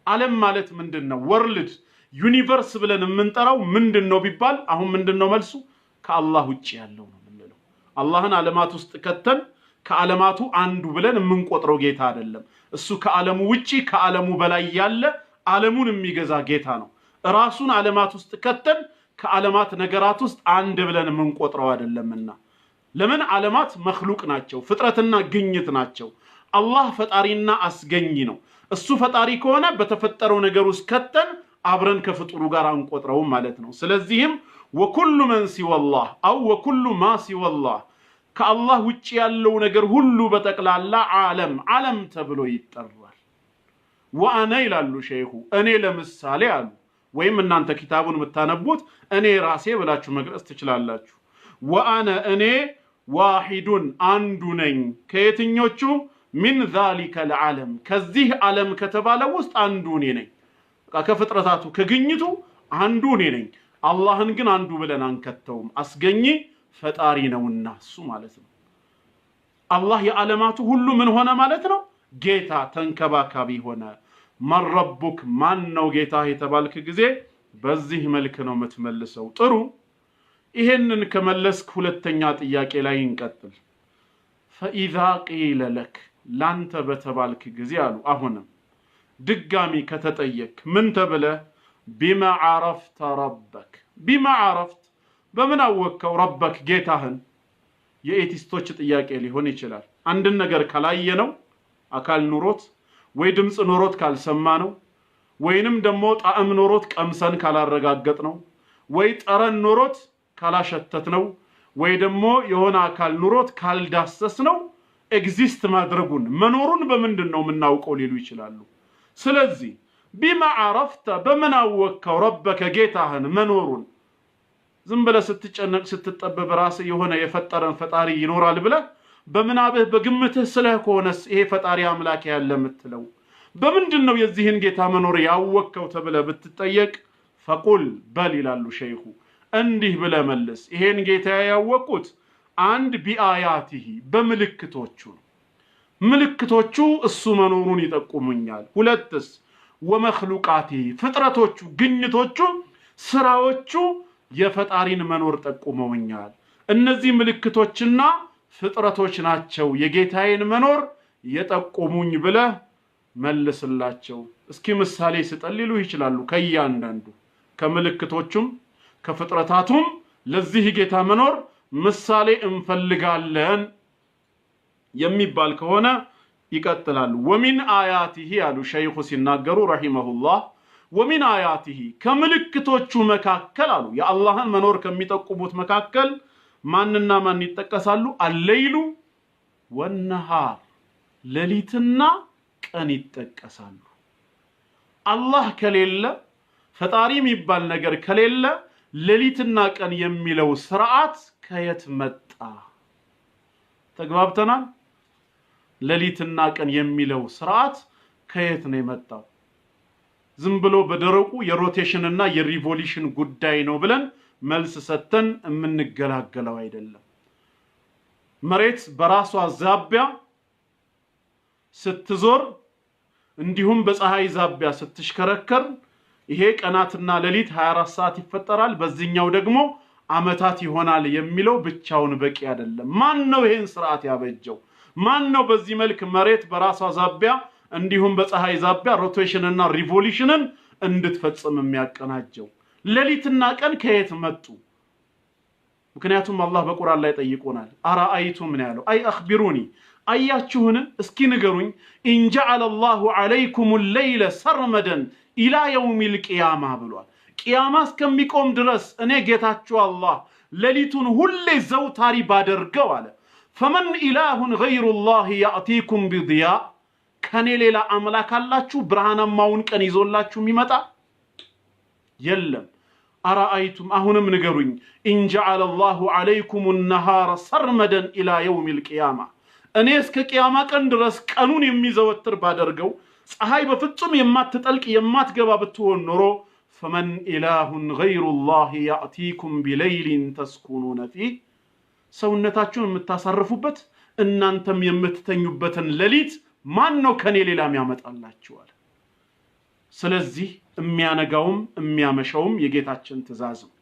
ዓለም ማለት ምንድነው? ወርልድ ዩኒቨርስ ብለን የምንጠራው ምንድነው ቢባል አሁን ምንድነው መልሱ? ከአላህ ውጪ ያለው ነው የምንለው። አላህን ዓለማት ውስጥ ከተን ከዓለማቱ አንዱ ብለን የምንቆጥረው ጌታ አይደለም። እሱ ከዓለሙ ውጪ ከዓለሙ በላይ ያለ ዓለሙን የሚገዛ ጌታ ነው። ራሱን ዓለማት ውስጥ ከተን ከዓለማት ነገራት ውስጥ አንድ ብለን የምንቆጥረው አይደለምና። ለምን? ዓለማት መክሉቅ ናቸው፣ ፍጥረትና ግኝት ናቸው። አላህ ፈጣሪና አስገኝ ነው። እሱ ፈጣሪ ከሆነ በተፈጠረው ነገር ውስጥ ከተን አብረን ከፍጡሩ ጋር አንቆጥረውም ማለት ነው። ስለዚህም ወኩሉ መን ሲወላህ አው ወኩሉ ማ ሲወላህ ከአላህ ውጪ ያለው ነገር ሁሉ በጠቅላላ ዓለም ተብሎ ይጠራል። ወአነ ይላሉ ሸይኹ እኔ ለምሳሌ አሉ፣ ወይም እናንተ ኪታቡን የምታነቡት እኔ ራሴ ብላችሁ መግለጽ ትችላላችሁ። ወአነ እኔ ዋሂዱን አንዱ ነኝ ከየትኞቹ ሚን ዛሊከ العالم ከዚህ ዓለም ከተባለ ውስጥ አንዱ እኔ ነኝ። ከፍጥረታቱ ከግኝቱ አንዱ እኔ ነኝ። አላህን ግን አንዱ ብለን አንከተውም። አስገኝ ፈጣሪ ነውና እሱ ማለት ነው። አላህ የዓለማቱ ሁሉ ምን ሆነ ማለት ነው? ጌታ ተንከባካቢ ሆነ። ማን ረቡክ ማን ነው ጌታ የተባልክ ጊዜ በዚህ መልክ ነው የምትመልሰው። ጥሩ። ይሄንን ከመለስክ ሁለተኛ ጥያቄ ላይ እንቀጥል። فإذا قيل لك ላንተ በተባልክ ጊዜ አሉ አሁንም ድጋሚ ከተጠየቅ ምን ተብለ ቢማ عرفت ربك ቢማ عرفت በምን አወቀው ረበክ ጌታህን የኤቲስቶች ጥያቄ ሊሆን ይችላል አንድን ነገር ካላየነው አካል ኑሮት ወይ ድምጽ ኑሮት ካልሰማ ነው ወይንም ደግሞ ጣዕም ኑሮት ቀምሰን ካላረጋገጥ ነው ወይ ጠረን ኑሮት ካላሸተት ነው ወይ ደግሞ የሆነ አካል ኑሮት ካልዳሰስ ነው ኤግዚስት ማድረጉን መኖሩን በምንድነው ምናውቀው ሊሉ ይችላሉ ስለዚህ ቢማ عرفت በምን አወቀው ረበከ ጌታህን መኖሩን ዝም ብለ ስትጨነቅ ስትጠበብ ራስ የሆነ የፈጠረን ፈጣሪ ይኖራል ብለ በመናብህ በግምትህ ስለሆነስ ይሄ ፈጣሪ አምላክ ያለ ምትለው በምንድነው የዚህን ጌታ መኖር ያወቀው ተብለ ብትጠየቅ ፈቁል በል ይላሉ ሸይኹ እንዲህ ብለ መልስ ይሄን ጌታ ያወቁት አንድ ቢአያቲሂ በምልክቶቹ ምልክቶቹ እሱ መኖሩን ይጠቁሙኛል ሁለትስ ወመخلوቃቲሂ ፍጥረቶቹ ግኝቶቹ ስራዎቹ የፈጣሪን መኖር ጠቁመውኛል እነዚህ ምልክቶችና ፍጥረቶች ናቸው የጌታዬን መኖር የጠቁሙኝ ብለ መልስላቸው እስኪ ምሳሌ ስጠልሉ ይችላሉ ከያንዳንዱ ከምልክቶቹም ከፍጥረታቱም ለዚህ ጌታ መኖር ምሳሌ እንፈልጋለን የሚባል ከሆነ ይቀጥላሉ ወሚን አያቲሂ አሉ ሸይኹ ሲናገሩ ረሂመሁላህ ወሚን አያቲሂ ከምልክቶቹ መካከል አሉ የአላህን መኖር ከሚጠቁሙት መካከል ማንና ማን ይጠቀሳሉ አለይሉ ወነሃር ሌሊትና ቀን ይጠቀሳሉ አላህ ከሌለ ፈጣሪ የሚባል ነገር ከሌለ ሌሊትና ቀን የሚለው ስርዓት ከየት መጣ ተግባብተናል ሌሊትና ቀን የሚለው ስርዓት ከየት ነው የመጣው ዝም ብሎ በደረቁ የሮቴሽን እና የሪቮሉሽን ጉዳይ ነው ብለን መልስ ሰተን የምንገላገለው አይደለም መሬት በራሷ ዛቢያ ስትዞር እንዲሁም በፀሐይ ዛቢያ ስትሽከረከር ይሄ ቀናትና ሌሊት 24 ሰዓት ይፈጠራል በዚህኛው ደግሞ አመታት ይሆናል የሚለው ብቻውን በቂ አይደለም ማን ነው ይሄን ስርዓት ያበጀው ማን ነው በዚህ መልክ መሬት በራሷ ዛቢያ እንዲሁም በፀሐይ ዛቢያ ሮቴሽን እና ሪቮሉሽንን እንድትፈጽም የሚያቀናጀው ሌሊትና ቀን ከየት መጡ ምክንያቱም አላህ በቁርአን ላይ ጠይቆናል አራአይቱም ነው ያለው አይ አኽቢሩኒ አያችሁን እስኪ ንገሩኝ ኢንጀዐለ አላሁ ዐለይኩም الليل ሰርመደን ኢላ የውሚል ቂያማ ብሏል ቂያማ እስከሚቆም ድረስ እኔ ጌታችሁ አላህ ሌሊቱን ሁሌ ዘውታሪ ባደርገው አለ فمن إله غير الله يأتيكم بضياء كان ሌላ አምላክ አላችሁ ብርሃናማውን ቀን ይዞላችሁ የሚመጣ የለም አራአይቱም አሁንም ንገሩኝ ኢንጀዐለ አላሁ ዐለይኩም النهار ሰርመደን ኢላ የውሚል ቂያማ እኔ እስከ ቂያማ ቀን ድረስ ቀኑን የሚዘወትር ባደርገው ፀሐይ በፍጹም የማትጠልቅ የማትገባ ብትሆን ኖሮ فمن إله غير الله يأتيكم بليل تسكنون فيه ሰውነታችሁን የምታሳርፉበት እናንተም የምትተኙበትን ሌሊት ማን ነው ከኔ ሌላ የሚያመጣላችሁ አለ ስለዚህ የሚያነጋውም የሚያመሻውም የጌታችን ትእዛዝ ነው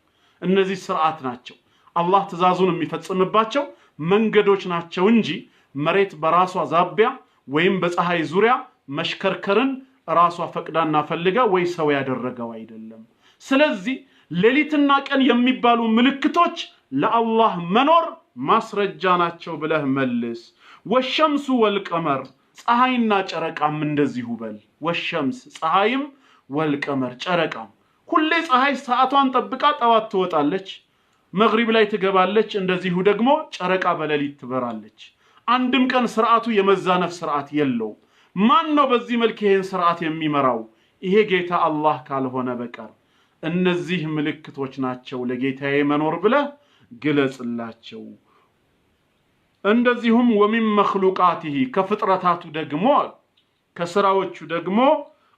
እነዚህ ስርዓት ናቸው አላህ ትእዛዙን የሚፈጽምባቸው መንገዶች ናቸው እንጂ መሬት በራሷ ዛቢያ ወይም በፀሐይ ዙሪያ መሽከርከርን ራሷ ፈቅዳና ፈልጋ ወይ ሰው ያደረገው አይደለም ስለዚህ ሌሊትና ቀን የሚባሉ ምልክቶች ለአላህ መኖር ማስረጃ ናቸው ብለህ መልስ ወሸምሱ ወልቀመር ፀሐይና ጨረቃም እንደዚሁ በል ወሸምስ ፀሐይም ወልቀመር ጨረቃም ሁሌ ፀሐይ ሰዓቷን ጠብቃ ጠዋት ትወጣለች መግሪብ ላይ ትገባለች እንደዚሁ ደግሞ ጨረቃ በሌሊት ትበራለች አንድም ቀን ስርዓቱ የመዛነፍ ስርዓት የለው ማን ነው በዚህ መልኩ ይሄን ስርዓት የሚመራው ይሄ ጌታ አላህ ካልሆነ በቀር እነዚህ ምልክቶች ናቸው ለጌታዬ መኖር ብለህ ግለጽላቸው እንደዚሁም ወሚን መخلوቃቲሂ ከፍጥረታቱ ደግሞ ከስራዎቹ ደግሞ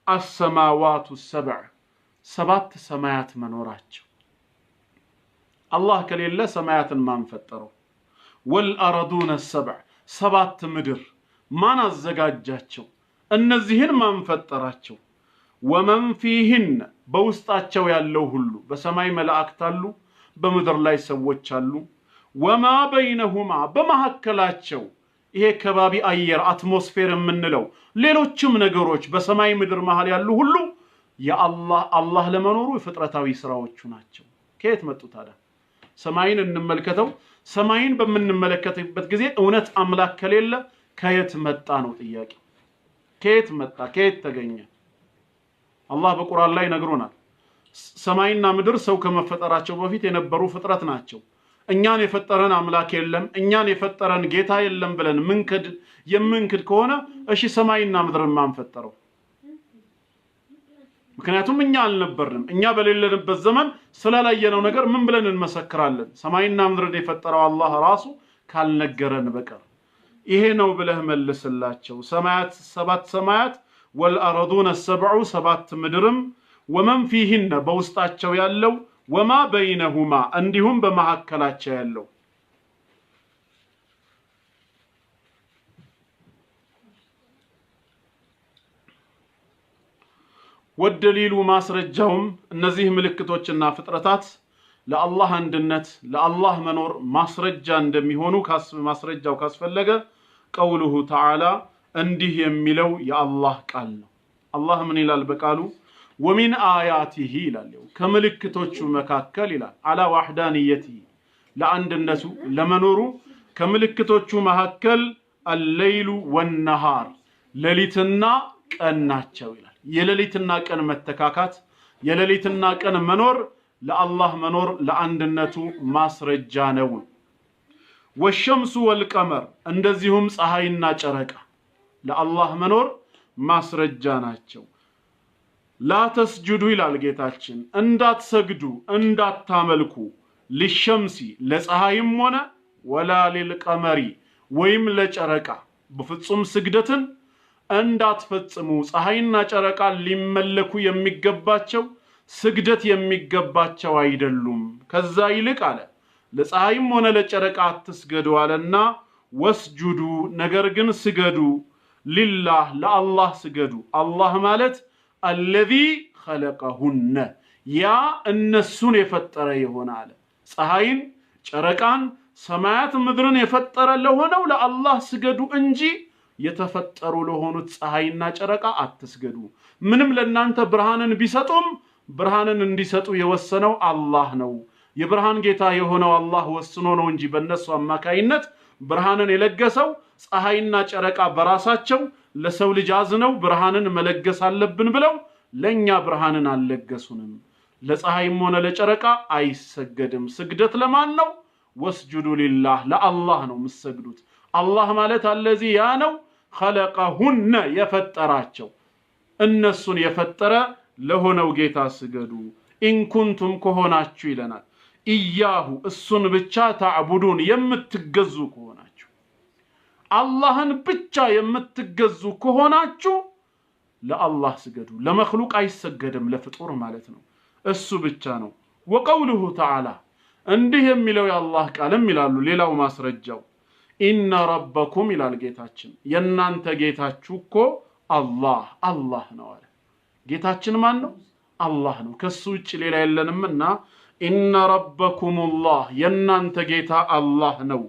አሰማዋቱ ሰብዕ ሰባት ሰማያት መኖራቸው አላህ ከሌለ ሰማያትን ማን ፈጠረው ወልአርዱነ ሰብዕ ሰባት ምድር ማን አዘጋጃቸው እነዚህን ማን ፈጠራቸው ወመን ፊህን በውስጣቸው ያለው ሁሉ በሰማይ መላእክት አሉ በምድር ላይ ሰዎች አሉ ወማ በይነሁማ በመሐከላቸው ይሄ ከባቢ አየር አትሞስፌር የምንለው ሌሎችም ነገሮች በሰማይ ምድር መሃል ያሉ ሁሉ አላህ ለመኖሩ ፍጥረታዊ ስራዎቹ ናቸው። ከየት መጡ ታዲያ? ሰማይን እንመልከተው። ሰማይን በምንመለከትበት ጊዜ እውነት አምላክ ከሌለ ከየት መጣ ነው ጥያቄ። ከየት መጣ? ከየት ተገኘ? አላህ በቁርአን ላይ ነግሮናል። ሰማይና ምድር ሰው ከመፈጠራቸው በፊት የነበሩ ፍጥረት ናቸው። እኛን የፈጠረን አምላክ የለም፣ እኛን የፈጠረን ጌታ የለም ብለን የምንክድ ከሆነ እሺ ሰማይና ምድርን ማን ፈጠረው? ምክንያቱም እኛ አልነበርንም። እኛ በሌለንበት ዘመን ስላላየነው ነገር ምን ብለን እንመሰክራለን? ሰማይና ምድርን የፈጠረው አላህ ራሱ ካልነገረን በቀር ይሄ ነው ብለህ መልስላቸው። ሰማያት 7 ሰማያት ወልአርዱነ 7 7 ምድርም ወመን ፊሂነ በውስጣቸው ያለው ወማ በይነሁማ እንዲሁም በመሐከላቸው ያለው ወደሊሉ ማስረጃውም እነዚህ ምልክቶችና ፍጥረታት ለአላህ አንድነት ለአላህ መኖር ማስረጃ እንደሚሆኑ ማስረጃው ካስፈለገ ቀውሉሁ ተዓላ እንዲህ የሚለው የአላህ ቃል ነው። አላህ ምን ይላል በቃሉ? ወሚን አያቲሂ ይላል። ከምልክቶቹ መካከል ይላል አላ ዋህዳንየቲ ለአንድነቱ ለመኖሩ ከምልክቶቹ መካከል አለይሉ ወነሃር ሌሊትና ቀን ናቸው ይላል። የሌሊትና ቀን መተካካት የሌሊትና ቀን መኖር ለአላህ መኖር ለአንድነቱ ማስረጃ ነው። ወሸምሱ ወልቀመር እንደዚሁም ፀሐይና ጨረቃ ለአላህ መኖር ማስረጃ ናቸው። ላ ተስጁዱ ይላል ጌታችን እንዳትሰግዱ እንዳታመልኩ ለሸምሲ ለፀሐይም ሆነ ወላ ለልቀመሪ ወይም ለጨረቃ በፍጹም ስግደትን እንዳትፈጽሙ። ፀሐይና ጨረቃ ሊመለኩ የሚገባቸው ስግደት የሚገባቸው አይደሉም። ከዛ ይልቅ አለ ለፀሐይም ሆነ ለጨረቃ አትስገዱ አለና ወስጁዱ ነገር ግን ስገዱ ሊላህ ለአላህ ስገዱ። አላህ ማለት አለዚ ኸለቀሁነ ያ እነሱን የፈጠረ የሆነ አለ። ፀሐይን ጨረቃን ሰማያት ምድርን የፈጠረ ለሆነው ለአላህ ስገዱ እንጂ የተፈጠሩ ለሆኑት ፀሐይና ጨረቃ አትስገዱ። ምንም ለናንተ ብርሃንን ቢሰጡም ብርሃንን እንዲሰጡ የወሰነው አላህ ነው። የብርሃን ጌታ የሆነው አላህ ወስኖ ነው እንጂ በእነሱ አማካይነት ብርሃንን የለገሰው ፀሐይና ጨረቃ በራሳቸው ለሰው ልጅ አዝነው ብርሃንን መለገስ አለብን ብለው ለኛ ብርሃንን አልለገሱንም። ለፀሐይም ሆነ ለጨረቃ አይሰገድም። ስግደት ለማን ነው? ወስጁዱ ሊላህ ለአላህ ነው የምትሰግዱት። አላህ ማለት አለዚ ያ ነው ኸለቀሁነ የፈጠራቸው እነሱን የፈጠረ ለሆነው ጌታ ስገዱ። ኢንኩንቱም ከሆናችሁ ይለናል ኢያሁ እሱን ብቻ ተዕቡዱን የምትገዙ ከሆናችሁ አላህን ብቻ የምትገዙ ከሆናችሁ ለአላህ ስገዱ። ለመክሉቅ አይሰገድም፣ ለፍጡር ማለት ነው። እሱ ብቻ ነው። ወቀውሉሁ ተዓላ እንዲህ የሚለው የአላህ ቃልም ይላሉ ሌላው ማስረጃው ኢነ ረበኩም ይላል ጌታችን የናንተ ጌታችሁ እኮ አላህ ነው አለ። ጌታችን ማን ነው? አላህ ነው። ከሱ ውጭ ሌላ የለንምና ኢነ ረበኩሙላህ የናንተ ጌታ አላህ ነው።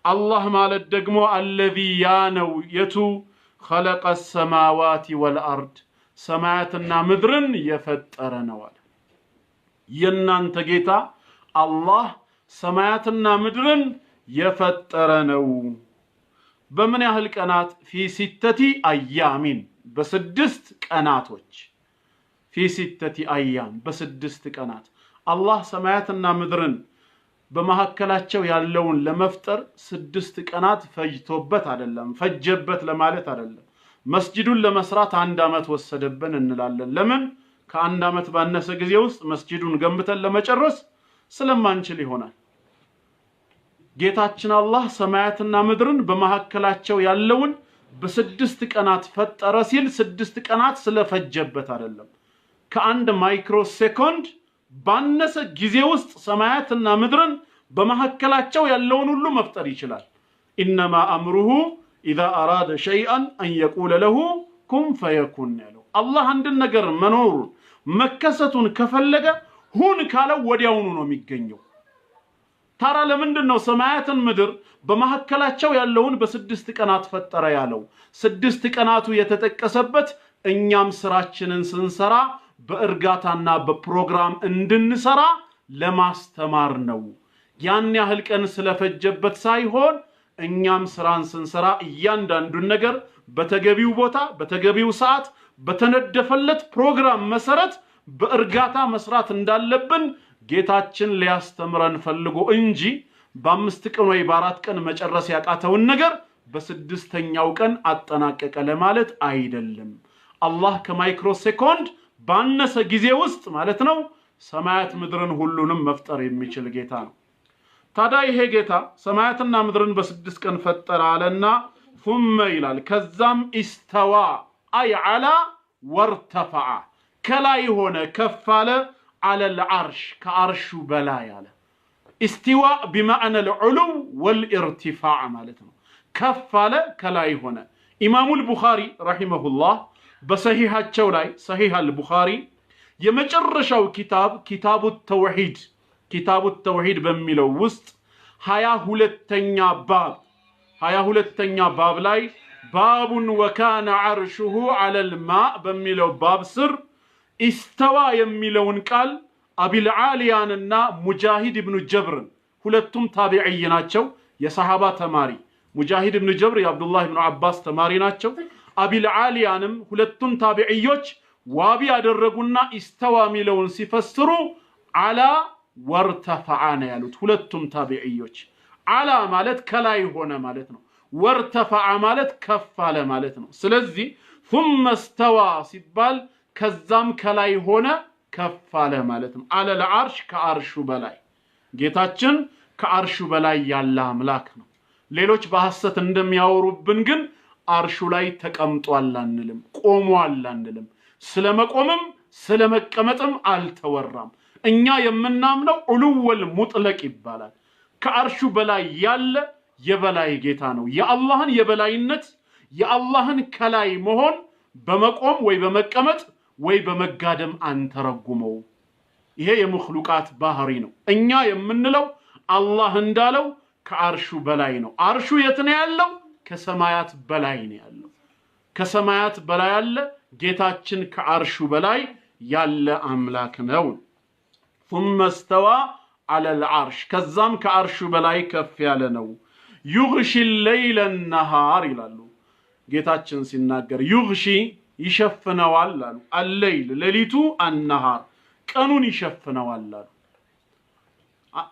አላህ ማለት ደግሞ አለዚ ያ ነው የቱ ኸለቀ ሰማዋቲ ወልአርድ ሰማያትና ምድርን የፈጠረ ነው አለ። የናንተ ጌታ አላህ ሰማያትና ምድርን የፈጠረ ነው። በምን ያህል ቀናት? ፊ ሲተቲ አያሚን በስድስት ቀናቶች። ፊ ሲተቲ አያም በስድስት ቀናት አላህ ሰማያትና ምድርን በመሐከላቸው ያለውን ለመፍጠር 6 ቀናት ፈጅቶበት አይደለም፣ ፈጀበት ለማለት አይደለም። መስጂዱን ለመስራት 1 አመት ወሰደብን እንላለን። ለምን? ከ1 አመት ባነሰ ጊዜ ውስጥ መስጂዱን ገንብተን ለመጨረስ ስለማንችል ይሆናል። ጌታችን አላህ ሰማያትና ምድርን በመሐከላቸው ያለውን በ6 ቀናት ፈጠረ ሲል 6 ቀናት ስለፈጀበት አይደለም። ከአንድ ማይክሮ ሴኮንድ ባነሰ ጊዜ ውስጥ ሰማያትና ምድርን በመሐከላቸው ያለውን ሁሉ መፍጠር ይችላል። ኢነማ አምሩሁ ኢዛ አራደ ሸይአን አን የቁለ ለሁ ኩን ፈየኩን ያለው አላህ አንድን ነገር መኖሩን መከሰቱን ከፈለገ ሁን ካለው ወዲያውኑ ነው የሚገኘው። ታራ ለምንድነው ሰማያትን ምድር በመሐከላቸው ያለውን በ6 ቀናት ፈጠረ ያለው? 6 ቀናቱ የተጠቀሰበት እኛም ስራችንን ስንሰራ በእርጋታና በፕሮግራም እንድንሰራ ለማስተማር ነው። ያን ያህል ቀን ስለፈጀበት ሳይሆን እኛም ስራን ስንሰራ እያንዳንዱን ነገር በተገቢው ቦታ በተገቢው ሰዓት በተነደፈለት ፕሮግራም መሰረት በእርጋታ መስራት እንዳለብን ጌታችን ሊያስተምረን ፈልጎ እንጂ በ5 ቀን ወይ በ4 ቀን መጨረስ ያቃተውን ነገር በ6ኛው ቀን አጠናቀቀ ለማለት አይደለም። አላህ ከማይክሮ ሴኮንድ ባነሰ ጊዜ ውስጥ ማለት ነው ሰማያት ምድርን ሁሉንም መፍጠር የሚችል ጌታ ነው። ታዲያ ይሄ ጌታ ሰማያትና ምድርን በ6 ቀን ፈጠረ አለና ثم ይላል ከዛም استوى اي على وارتفع ከላይ ሆነ ከፍ አለ على العرش كعرش بلا ያለ استواء بمعنى العلو والارتفاع ማለት ነው። ከፍ አለ ከላይ ሆነ። ኢማሙ አልቡኻሪ ረሂመሁላህ በሰሂሃቸው ላይ ሰሂህ አልቡኻሪ የመጨረሻው ኪታቡ ተውሂድ በሚለው ውስጥ 22ኛ ባብ ላይ ባቡን ወካነ ዐርሹሁ ዐለል ማእ በሚለው ባብ ስር ኢስተዋ የሚለውን ቃል አቢል ዓሊያንና ሙጃሂድ ኢብኑ ጀብር ሁለቱም ታቢዒይ ናቸው፣ የሰሃባ ተማሪ። ሙጃሂድ ኢብኑ ጀብር የአብዱላህ ኢብኑ አባስ ተማሪ ናቸው። አቢል ዓሊያንም ሁለቱም ታቢዒዮች ዋቢ ያደረጉና ኢስተዋ ሚለውን ሲፈስሩ አላ ወርተፈዓ ነው ያሉት። ሁለቱም ታቢዒዮች አላ ማለት ከላይ ሆነ ማለት ነው። ወርተፈዓ ማለት ከፍ አለ ማለት ነው። ስለዚህ ثم استوى ሲባል ከዛም ከላይ ሆነ ከፍ አለ ማለት ነው። አለ ለዓርሽ ከዓርሹ በላይ ጌታችን ከዓርሹ በላይ ያለ አምላክ ነው። ሌሎች በሐሰት እንደሚያወሩብን ግን ዓርሹ ላይ ተቀምጧል አንልም፣ ቆሟል አንልም። ስለመቆምም ስለመቀመጥም አልተወራም። እኛ የምናምነው ዑሉወል ሙጥለቅ ይባላል። ከዓርሹ በላይ ያለ የበላይ ጌታ ነው። የአላህን የበላይነት የአላህን ከላይ መሆን በመቆም ወይ በመቀመጥ ወይ በመጋደም አንተረጉመው። ይሄ የመኽሉቃት ባህሪ ነው። እኛ የምንለው አላህ እንዳለው ከዓርሹ በላይ ነው። ዓርሹ የት ነው ያለው? ከሰማያት በላይ ነው ያለው። ከሰማያት በላይ ያለ ጌታችን ከዓርሹ በላይ ያለ አምላክ ነው። ثم استوى على العرش ከዛም ከዓርሹ በላይ ከፍ ያለ ነው። يغشي الليل النهار ይላሉ ጌታችን ሲናገር። يغشي ይሸፍነዋል አሉ። الليل ሌሊቱ النهار ቀኑን ይሸፍነዋል አሉ።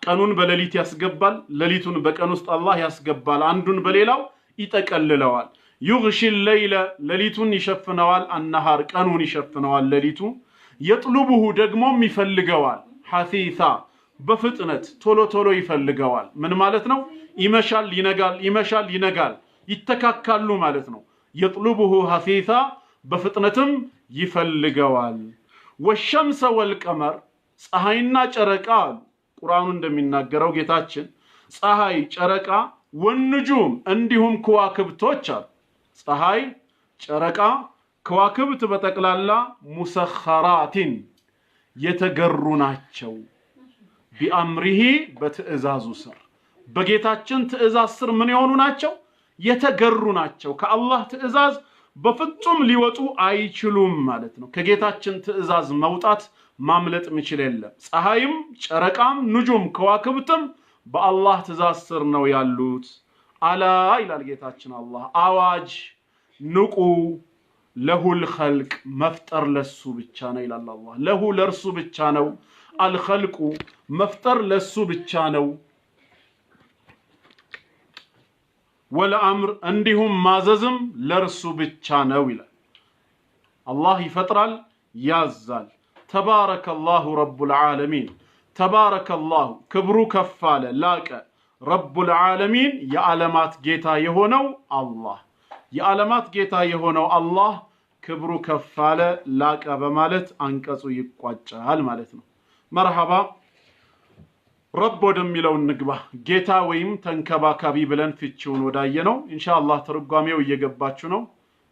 ቀኑን በሌሊት ያስገባል፣ ሌሊቱን በቀን ውስጥ አላህ ያስገባል። አንዱን በሌላው ይጠቀልለዋል። يغشي الليل ሌሊቱን ይሸፍነዋል፣ النهار ቀኑን ይሸፍነዋል ሌሊቱ። يطلبه ደግሞም ይፈልገዋል፣ حثيثا በፍጥነት ቶሎ ቶሎ ይፈልገዋል። ምን ማለት ነው? ይመሻል ይነጋል፣ ይመሻል ይነጋል፣ ይተካካሉ ማለት ነው። يطلبه حثيثا በፍጥነትም ይፈልገዋል። والشمس والقمر ፀሐይና ጨረቃ ቁርአኑ እንደሚናገረው ጌታችን ፀሐይ፣ ጨረቃ ወንጁም እንዲሁም ከዋክብቶች አሉ። ፀሐይ፣ ጨረቃ፣ ከዋክብት በጠቅላላ ሙሰኸራቲን የተገሩ ናቸው። ቢአምሪሂ በትእዛዙ ስር በጌታችን ትእዛዝ ስር ምን የሆኑ ናቸው? የተገሩ ናቸው። ከአላህ ትእዛዝ በፍጹም ሊወጡ አይችሉም ማለት ነው። ከጌታችን ትእዛዝ መውጣት ማምለጥ የሚችል የለም። ፀሐይም፣ ጨረቃም፣ ንጁም ከዋክብትም በአላህ ትእዛዝ ስር ነው ያሉት። አላ ይላል ጌታችን አላህ፣ አዋጅ ንቁ፣ ለሁል ኸልቅ መፍጠር ለሱ ብቻ ነው ይላል አላህ። ለሁ ለርሱ ብቻ ነው። አልኸልቁ መፍጠር ለሱ ብቻ ነው። ወለአምር እንዲሁም ማዘዝም ለርሱ ብቻ ነው ይላል። አላህ ይፈጥራል፣ ያዛል። ተባረከላሁ ረቡል ዓለሚን። ተባረከላሁ ክብሩ ከፍ አለ ላቀ፣ ረቡል ዓለሚን የዓለማት ጌታ የሆነው አላህ። የዓለማት ጌታ የሆነው አላህ ክብሩ ከፍ አለ ላቀ በማለት አንቀጹ ይቋጫል ማለት ነው። መርሐባ ረብ ወደሚለው እንግባ። ጌታ ወይም ተንከባካቢ ብለን ፍቺውን ወዳየነው ኢንሻአላህ ትርጓሜው እየገባችሁ ነው።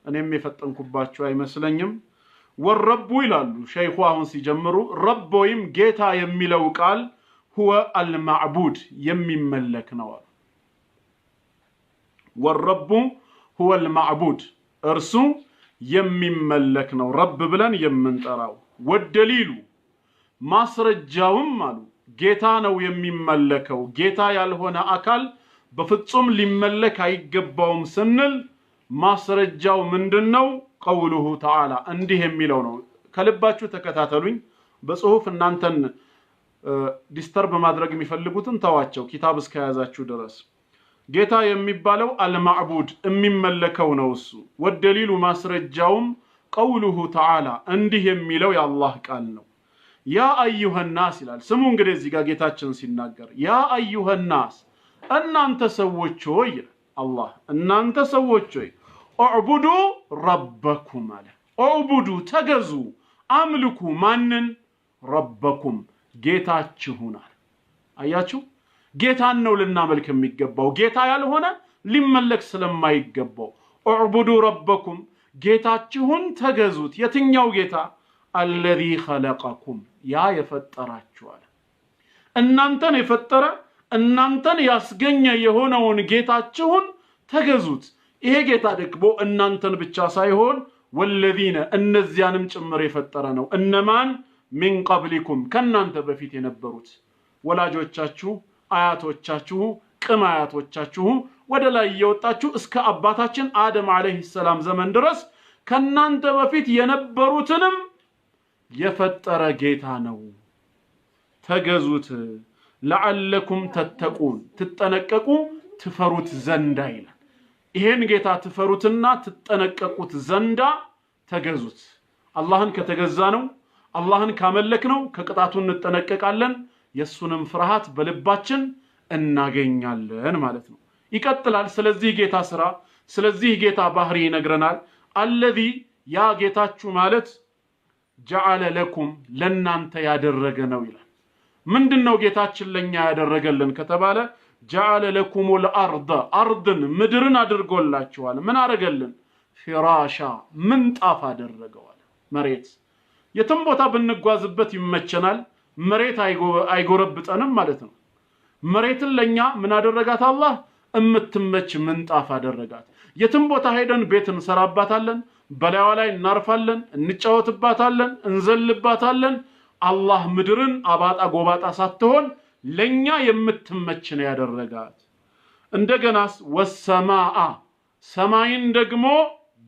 እኔም የፈጠንኩባችሁ አይመስለኝም። ወረቡ ይላሉ ሸይኹ አሁን ሲጀምሩ ረብ ወይም ጌታ የሚለው ቃል هو المعبود يمملك نوار والرب هو المعبود ارسو يمملك نو رب بلن يمنطراو والدليل ማስረጃውም አሉ ጌታ ነው የሚመለከው ጌታ ያልሆነ አካል በፍጹም ሊመለክ አይገባውም ስንል ማስረጃው ምንድነው ቀውሉሁ ተዓላ እንዲህ የሚለው ነው ከልባችሁ ተከታተሉኝ በጽሁፍ እናንተን ዲስተርብ ማድረግ የሚፈልጉትን ተዋቸው ኪታብ እስከያዛችሁ ድረስ ጌታ የሚባለው አልማዕቡድ የሚመለከው ነው እሱ ወደሊሉ ማስረጃውም ቀውሉሁ ተዓላ እንዲህ የሚለው የአላህ ቃል ነው ያ አዩሃ الناس ይላል ስሙ እንግዲህ እዚህ ጋር ጌታችን ሲናገር ያ አዩሃ الناس እናንተ ሰዎች ሆይ አላህ እናንተ ሰዎች ሆይ አዕቡዱ ረበኩም አለ አዕቡዱ ተገዙ አምልኩ ማንን ረበኩም ጌታችሁን አያችሁ ጌታን ነው ልናመልክ የሚገባው ጌታ ያልሆነ ሊመለክ ስለማይገባው አዕቡዱ ረበኩም ጌታችሁን ተገዙት የትኛው ጌታ الذي خلقكم ያ የፈጠራችሁ አለ እናንተን የፈጠረ እናንተን ያስገኘ የሆነውን ጌታችሁን ተገዙት ይሄ ጌታ ደግሞ እናንተን ብቻ ሳይሆን والذين እነዚያንም ጭምር የፈጠረ ነው እነማን من قبلكم ከናንተ በፊት የነበሩት ወላጆቻችሁ አያቶቻችሁ ቅማያቶቻችሁ ወደ ላይ የወጣችሁ እስከ አባታችን አደም አለይሂ ሰላም ዘመን ድረስ ከናንተ በፊት የነበሩትንም የፈጠረ ጌታ ነው ተገዙት ለዓለኩም ተተቁን ትጠነቀቁ ትፈሩት ዘንዳ ይላል ይሄን ጌታ ትፈሩትና ትጠነቀቁት ዘንዳ ተገዙት አላህን ከተገዛ ነው አላህን ካመለክ ነው ከቅጣቱ እንጠነቀቃለን የሱንም ፍርሃት በልባችን እናገኛለን ማለት ነው ይቀጥላል ስለዚህ ጌታ ስራ ስለዚህ ጌታ ባህሪ ይነግረናል الذي ያ ጌታችሁ ማለት جعل لكم ለናንተ ያደረገ ነው ይላል ምንድነው ጌታችን ለኛ ያደረገልን ከተባለ جعل لكم الارض ارضን ምድርን አድርጎላችኋል ምን አረገልን ፍራሻ ምንጣፍ አደረገዋል መሬት የትም ቦታ ብንጓዝበት ይመቸናል መሬት አይጎረብጠንም ማለት ነው መሬትን ለኛ ምን አደረጋት አላህ እምትመች ምንጣፍ አደረጋት የትም ቦታ ሄደን ቤት እንሰራባታለን በላይዋ ላይ እናርፋለን እንጫወትባታለን እንዘልባታለን አላህ ምድርን አባጣ ጎባጣ ሳትሆን ለኛ የምትመች ነው ያደረጋት እንደገናስ ወሰማአ ሰማይን ደግሞ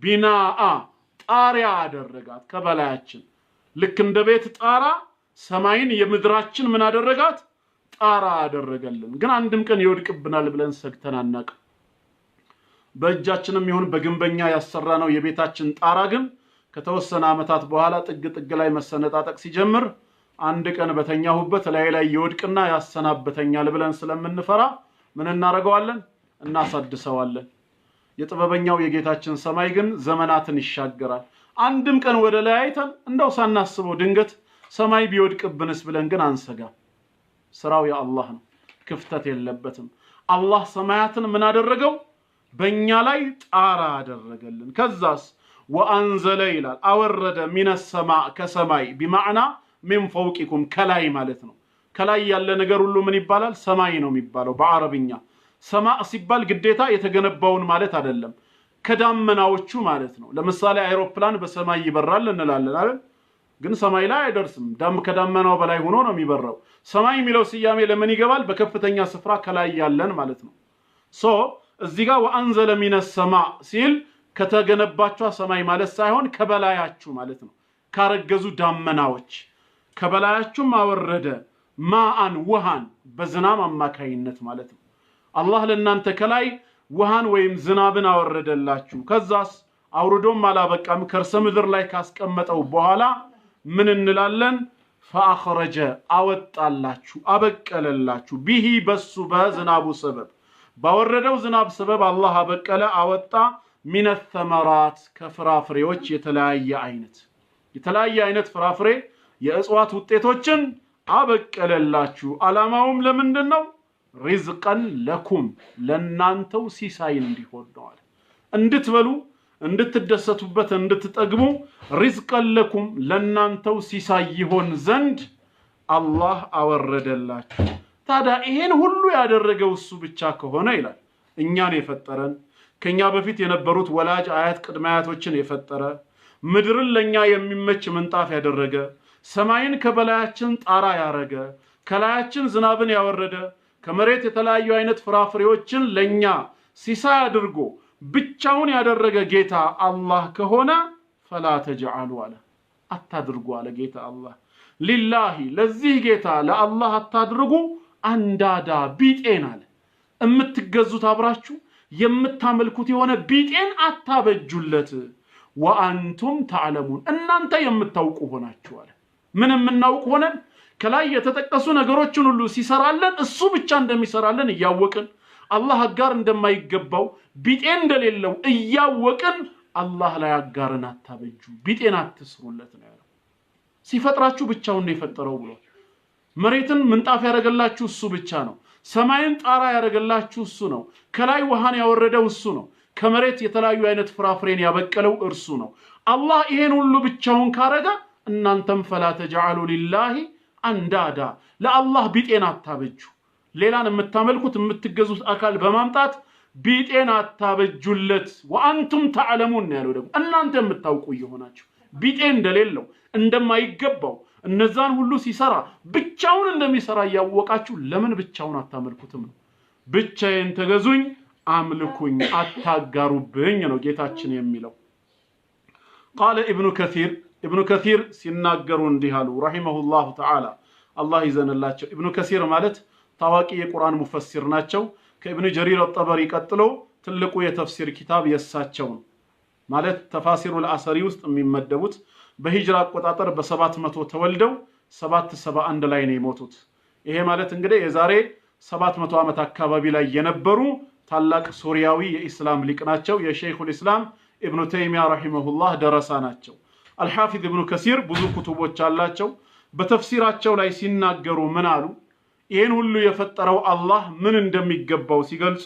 ቢናአ ጣሪያ አደረጋት ከበላያችን ልክ እንደ ቤት ጣራ ሰማይን የምድራችን ምን አደረጋት ጣራ አደረገልን ግን አንድም ቀን ይወድቅብናል ብለን ሰግተን አናቅ በእጃችንም ይሁን በግንበኛ ያሰራነው የቤታችን ጣራ ግን ከተወሰነ አመታት በኋላ ጥግ ላይ መሰነጣጠቅ ሲጀምር አንድ ቀን በተኛሁበት ላይ ይወድቅና ያሰናበተኛል ብለን ስለምንፈራ ምን እናረጋዋለን እናሳድሰዋለን የጥበበኛው የጌታችን ሰማይ ግን ዘመናትን ይሻገራል አንድም ቀን ወደ ላይ አይተን እንደው ሳናስበው ድንገት ሰማይ ቢወድቅብንስ ብለን ግን አንሰጋ ስራው የአላህ ነው ክፍተት የለበትም አላህ ሰማያትን ምን አደረገው በእኛ ላይ ጣራ አደረገልን ከዛስ ወአንዘለ ይላል አወረደ ሚነ ሰማዕ ከሰማይ بمعنى من فوقكم ከላይ ማለት ነው ከላይ ያለ ነገር ሁሉ ምን ይባላል ሰማይ ነው የሚባለው በአረብኛ ሰማዕ ሲባል ግዴታ የተገነባውን ማለት አይደለም ከዳመናዎቹ ማለት ነው ለምሳሌ አይሮፕላን በሰማይ ይበራል እንላለን አይደል ግን ሰማይ ላይ አይደርስም ከዳመናው በላይ ሆኖ ነው የሚበራው ሰማይ የሚለው ሲያሜ ለምን ይገባል በከፍተኛ ስፍራ ከላይ ያለን ማለት ነው እዚህ ጋር ወአንዘለ ሚነ ሰማዕ ሲል ከተገነባቸው ሰማይ ማለት ሳይሆን ከበላያችሁ ማለት ነው ካረገዙ ዳመናዎች ከበላያችሁ ማወረደ ማአን ውሃን በዝናብ አማካይነት ማለት ነው አላህ ለእናንተ ከላይ ውሃን ወይም ዝናብን አወረደላችሁ ከዛስ አውርዶም አላበቃም ከርሰ ምድር ላይ ካስቀመጠው በኋላ ምን እንላለን فاخرج አወጣላችሁ አበቀለላችሁ ቢሂ በሱ በዝናቡ ሰበብ ባወረደው ዝናብ ሰበብ አላህ አበቀለ አወጣ ሚነ ተመራት ከፍራፍሬዎች የተለያየ አይነት ፍራፍሬ የእጽዋት ውጤቶችን አበቀለላችሁ አላማውም ለምንድነው ሪዝቀን ለኩም ለናንተው ሲሳይ እንዲሆን ነው እንድትበሉ እንድትደሰቱበት እንድትጠግቡ ሪዝቀን ለኩም ለናንተው ሲሳይ ይሆን ዘንድ አላህ አወረደላችሁ። ታዲያ ይሄን ሁሉ ያደረገው እሱ ብቻ ከሆነ ይላል እኛን የፈጠረን ከኛ በፊት የነበሩት ወላጅ አያት ቅድመ አያቶችን የፈጠረ ምድርን ለኛ የሚመች ምንጣፍ ያደረገ ሰማይን ከበላያችን ጣራ ያረገ ከላያችን ዝናብን ያወረደ ከመሬት የተለያዩ አይነት ፍራፍሬዎችን ለኛ ሲሳይ አድርጎ ብቻውን ያደረገ ጌታ አላህ ከሆነ ፈላ ተጅዐሉ አለ አታድርጉ አለ ጌታ አላህ ሊላሂ ለዚህ ጌታ ለአላህ አታድርጉ አንዳዳ ቢጤን አለ እምትገዙት አብራችሁ የምታመልኩት የሆነ ቢጤን አታበጁለት ወአንቱም ተዕለሙን እናንተ የምታውቁ ሆናችሁ አለ ምንም እናውቅ ሆነን ከላይ የተጠቀሱ ነገሮችን ሁሉ ሲሰራለን እሱ ብቻ እንደሚሰራለን እያወቅን አላህ አጋር እንደማይገባው ቢጤን እንደሌለው እያወቅን አላህ ላይ አጋርን አታበጁ ቢጤን አትስሩለት ነው ያለው ሲፈጥራችሁ ብቻውን ነው የፈጠረው ብሎ መሬትን ምንጣፍ ያደረገላችሁ እሱ ብቻ ነው ሰማይን ጣራ ያደረገላችሁ እሱ ነው ከላይ ውሃን ያወረደው እሱ ነው ከመሬት የተለያዩ አይነት ፍራፍሬን ያበቀለው እርሱ ነው አላህ ይሄን ሁሉ ብቻውን ካረጋ እናንተም ፈላ ተጅዐሉ ሊላሂ አንዳዳ ለአላህ ቢጤን አታበጁ ሌላን የምታመልኩት የምትገዙት አካል በማምጣት ቢጤን አታበጁለት ወአንቱም ተዕለሙን ያለው ደግሞ እናንተ የምታውቁ ይሆናችሁ ቢጤን እንደሌለው እንደማይገባው እነዛን ሁሉ ሲሰራ ብቻውን እንደሚሰራ ያወቃችሁ ለምን ብቻውን አታመልኩትም ነው ብቻዬን ተገዙኝ አምልኩኝ አታጋሩብኝ ነው ጌታችን የሚለው قال ابن كثير ሲናገሩ እንዲህ አሉ ረሂመሁላህ ተዓላ አላህ ይዘንላቸው ኢብኑ ከሲር ማለት ታዋቂ የቁርአን ሙፈሲር ናቸው ከኢብኑ ጀሪር አጠበሪ ቀጥሎ ትልቁ የተፍሲር ኪታብ የሳቸው ማለት ተፋሲሩል አሰሪ ውስጥ የሚመደቡት በሂጅራ አቆጣጠር በ700 ተወልደው 771 ላይ ነው የሞቱት ይሄ ማለት እንግዲህ የዛሬ 700 ዓመት አካባቢ ላይ የነበሩ ታላቅ ሱሪያዊ የኢስላም ሊቅ ናቸው የሼኹል ኢስላም ኢብኑ ተይሚያ ረሂመሁላህ ደረሳ ናቸው አልሐፊዝ ኢብኑ ከሲር ብዙ ኩቱቦች አላቸው በተፍሲራቸው ላይ ሲናገሩ ምን አሉ ይሄን ሁሉ የፈጠረው አላህ ምን እንደሚገባው ሲገልጹ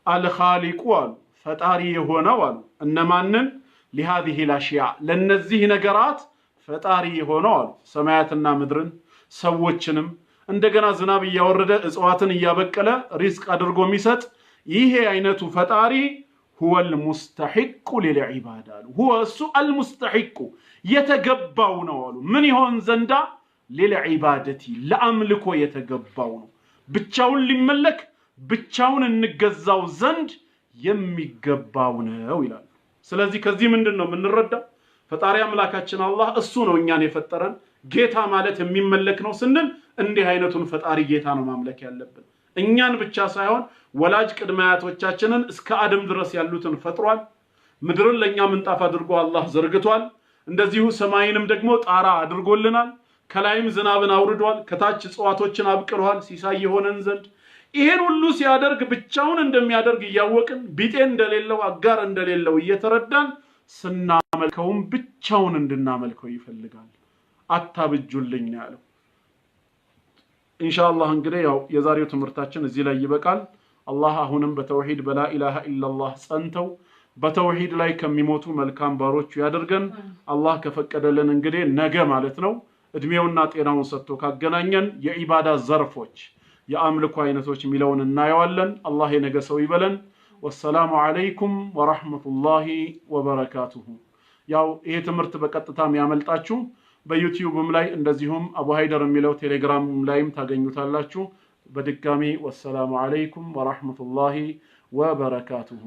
አልኻሊቁ አሉ ፈጣሪ የሆነው አሉ እነማንን لهذه الاشياء ለነዚህ ነገራት ፈጣሪ የሆነው አሉ ሰማያትና ምድርን ሰዎችንም እንደገና ዝናብ ያወረደ እጽዋትን ያበቀለ ሪዝቅ አድርጎ የሚሰጥ ይሄ አይነቱ ፈጣሪ هو المستحق للعباده هو المستحق የተገባው ነው አሉ ምን ይሆን ዘንዳ للعبادتي ለአምልኮ የተገባው ነው ብቻውን ሊመለክ ብቻውን እንገዛው ዘንድ የሚገባው ነው ይላል ስለዚህ ከዚህ ምንድነው የምንረዳው ፈጣሪ አምላካችን አላህ እሱ ነው እኛን የፈጠረን ጌታ ማለት የሚመለክ ነው ስንል እንዲህ አይነቱን ፈጣሪ ጌታ ነው ማምለክ ያለብን እኛን ብቻ ሳይሆን ወላጅ ቅድማያቶቻችንን እስከ አደም ድረስ ያሉትን ፈጥሯል ምድርን ለኛ ምንጣፍ አድርጎ አላህ ዘርግቷል እንደዚሁ ሰማይንም ደግሞ ጣራ አድርጎልናል ከላይም ዝናብን አውርዷል ከታች እጽዋቶችን አብቅሏል ሲሳይ የሆነን ዘንድ ይሄን ሁሉ ሲያደርግ ብቻውን እንደሚያደርግ ያወቅን ቢጤን እንደሌለው አጋር እንደሌለው እየተረዳን ስናመልከውም ብቻውን እንድናመልከው ይፈልጋል አታብጁልኝ ያለው ኢንሻአላህ እንግዲህ ያው የዛሬው ትምህርታችን እዚህ ላይ ይበቃል አላህ አሁንም በተውሂድ በላ ኢላሃ ኢላላህ ጸንተው በተውሂድ ላይ ከሚሞቱ መልካም ባሮች ያደርገን አላህ ከፈቀደልን እንግዲህ ነገ ማለት ነው እድሜውና ጤናውን ሰጥቶ ካገናኘን የኢባዳ ዘርፎች የአምልኮ አይነቶች ሚለውን እናያለን አላህ የነገ ሰው ይበለን ወሰላሙ አለይኩም ወራህመቱላሂ ወበረካቱሁ ያው ይሄ ትምህርት በቀጥታም ያመልጣችሁ በዩቲዩብም ላይ እንደዚሁም አቡ ሃይደር የሚለው ቴሌግራም ላይም ታገኙታላችሁ በድጋሚ ወሰላሙ አለይኩም ወራህመቱላሂ ወበረካቱሁ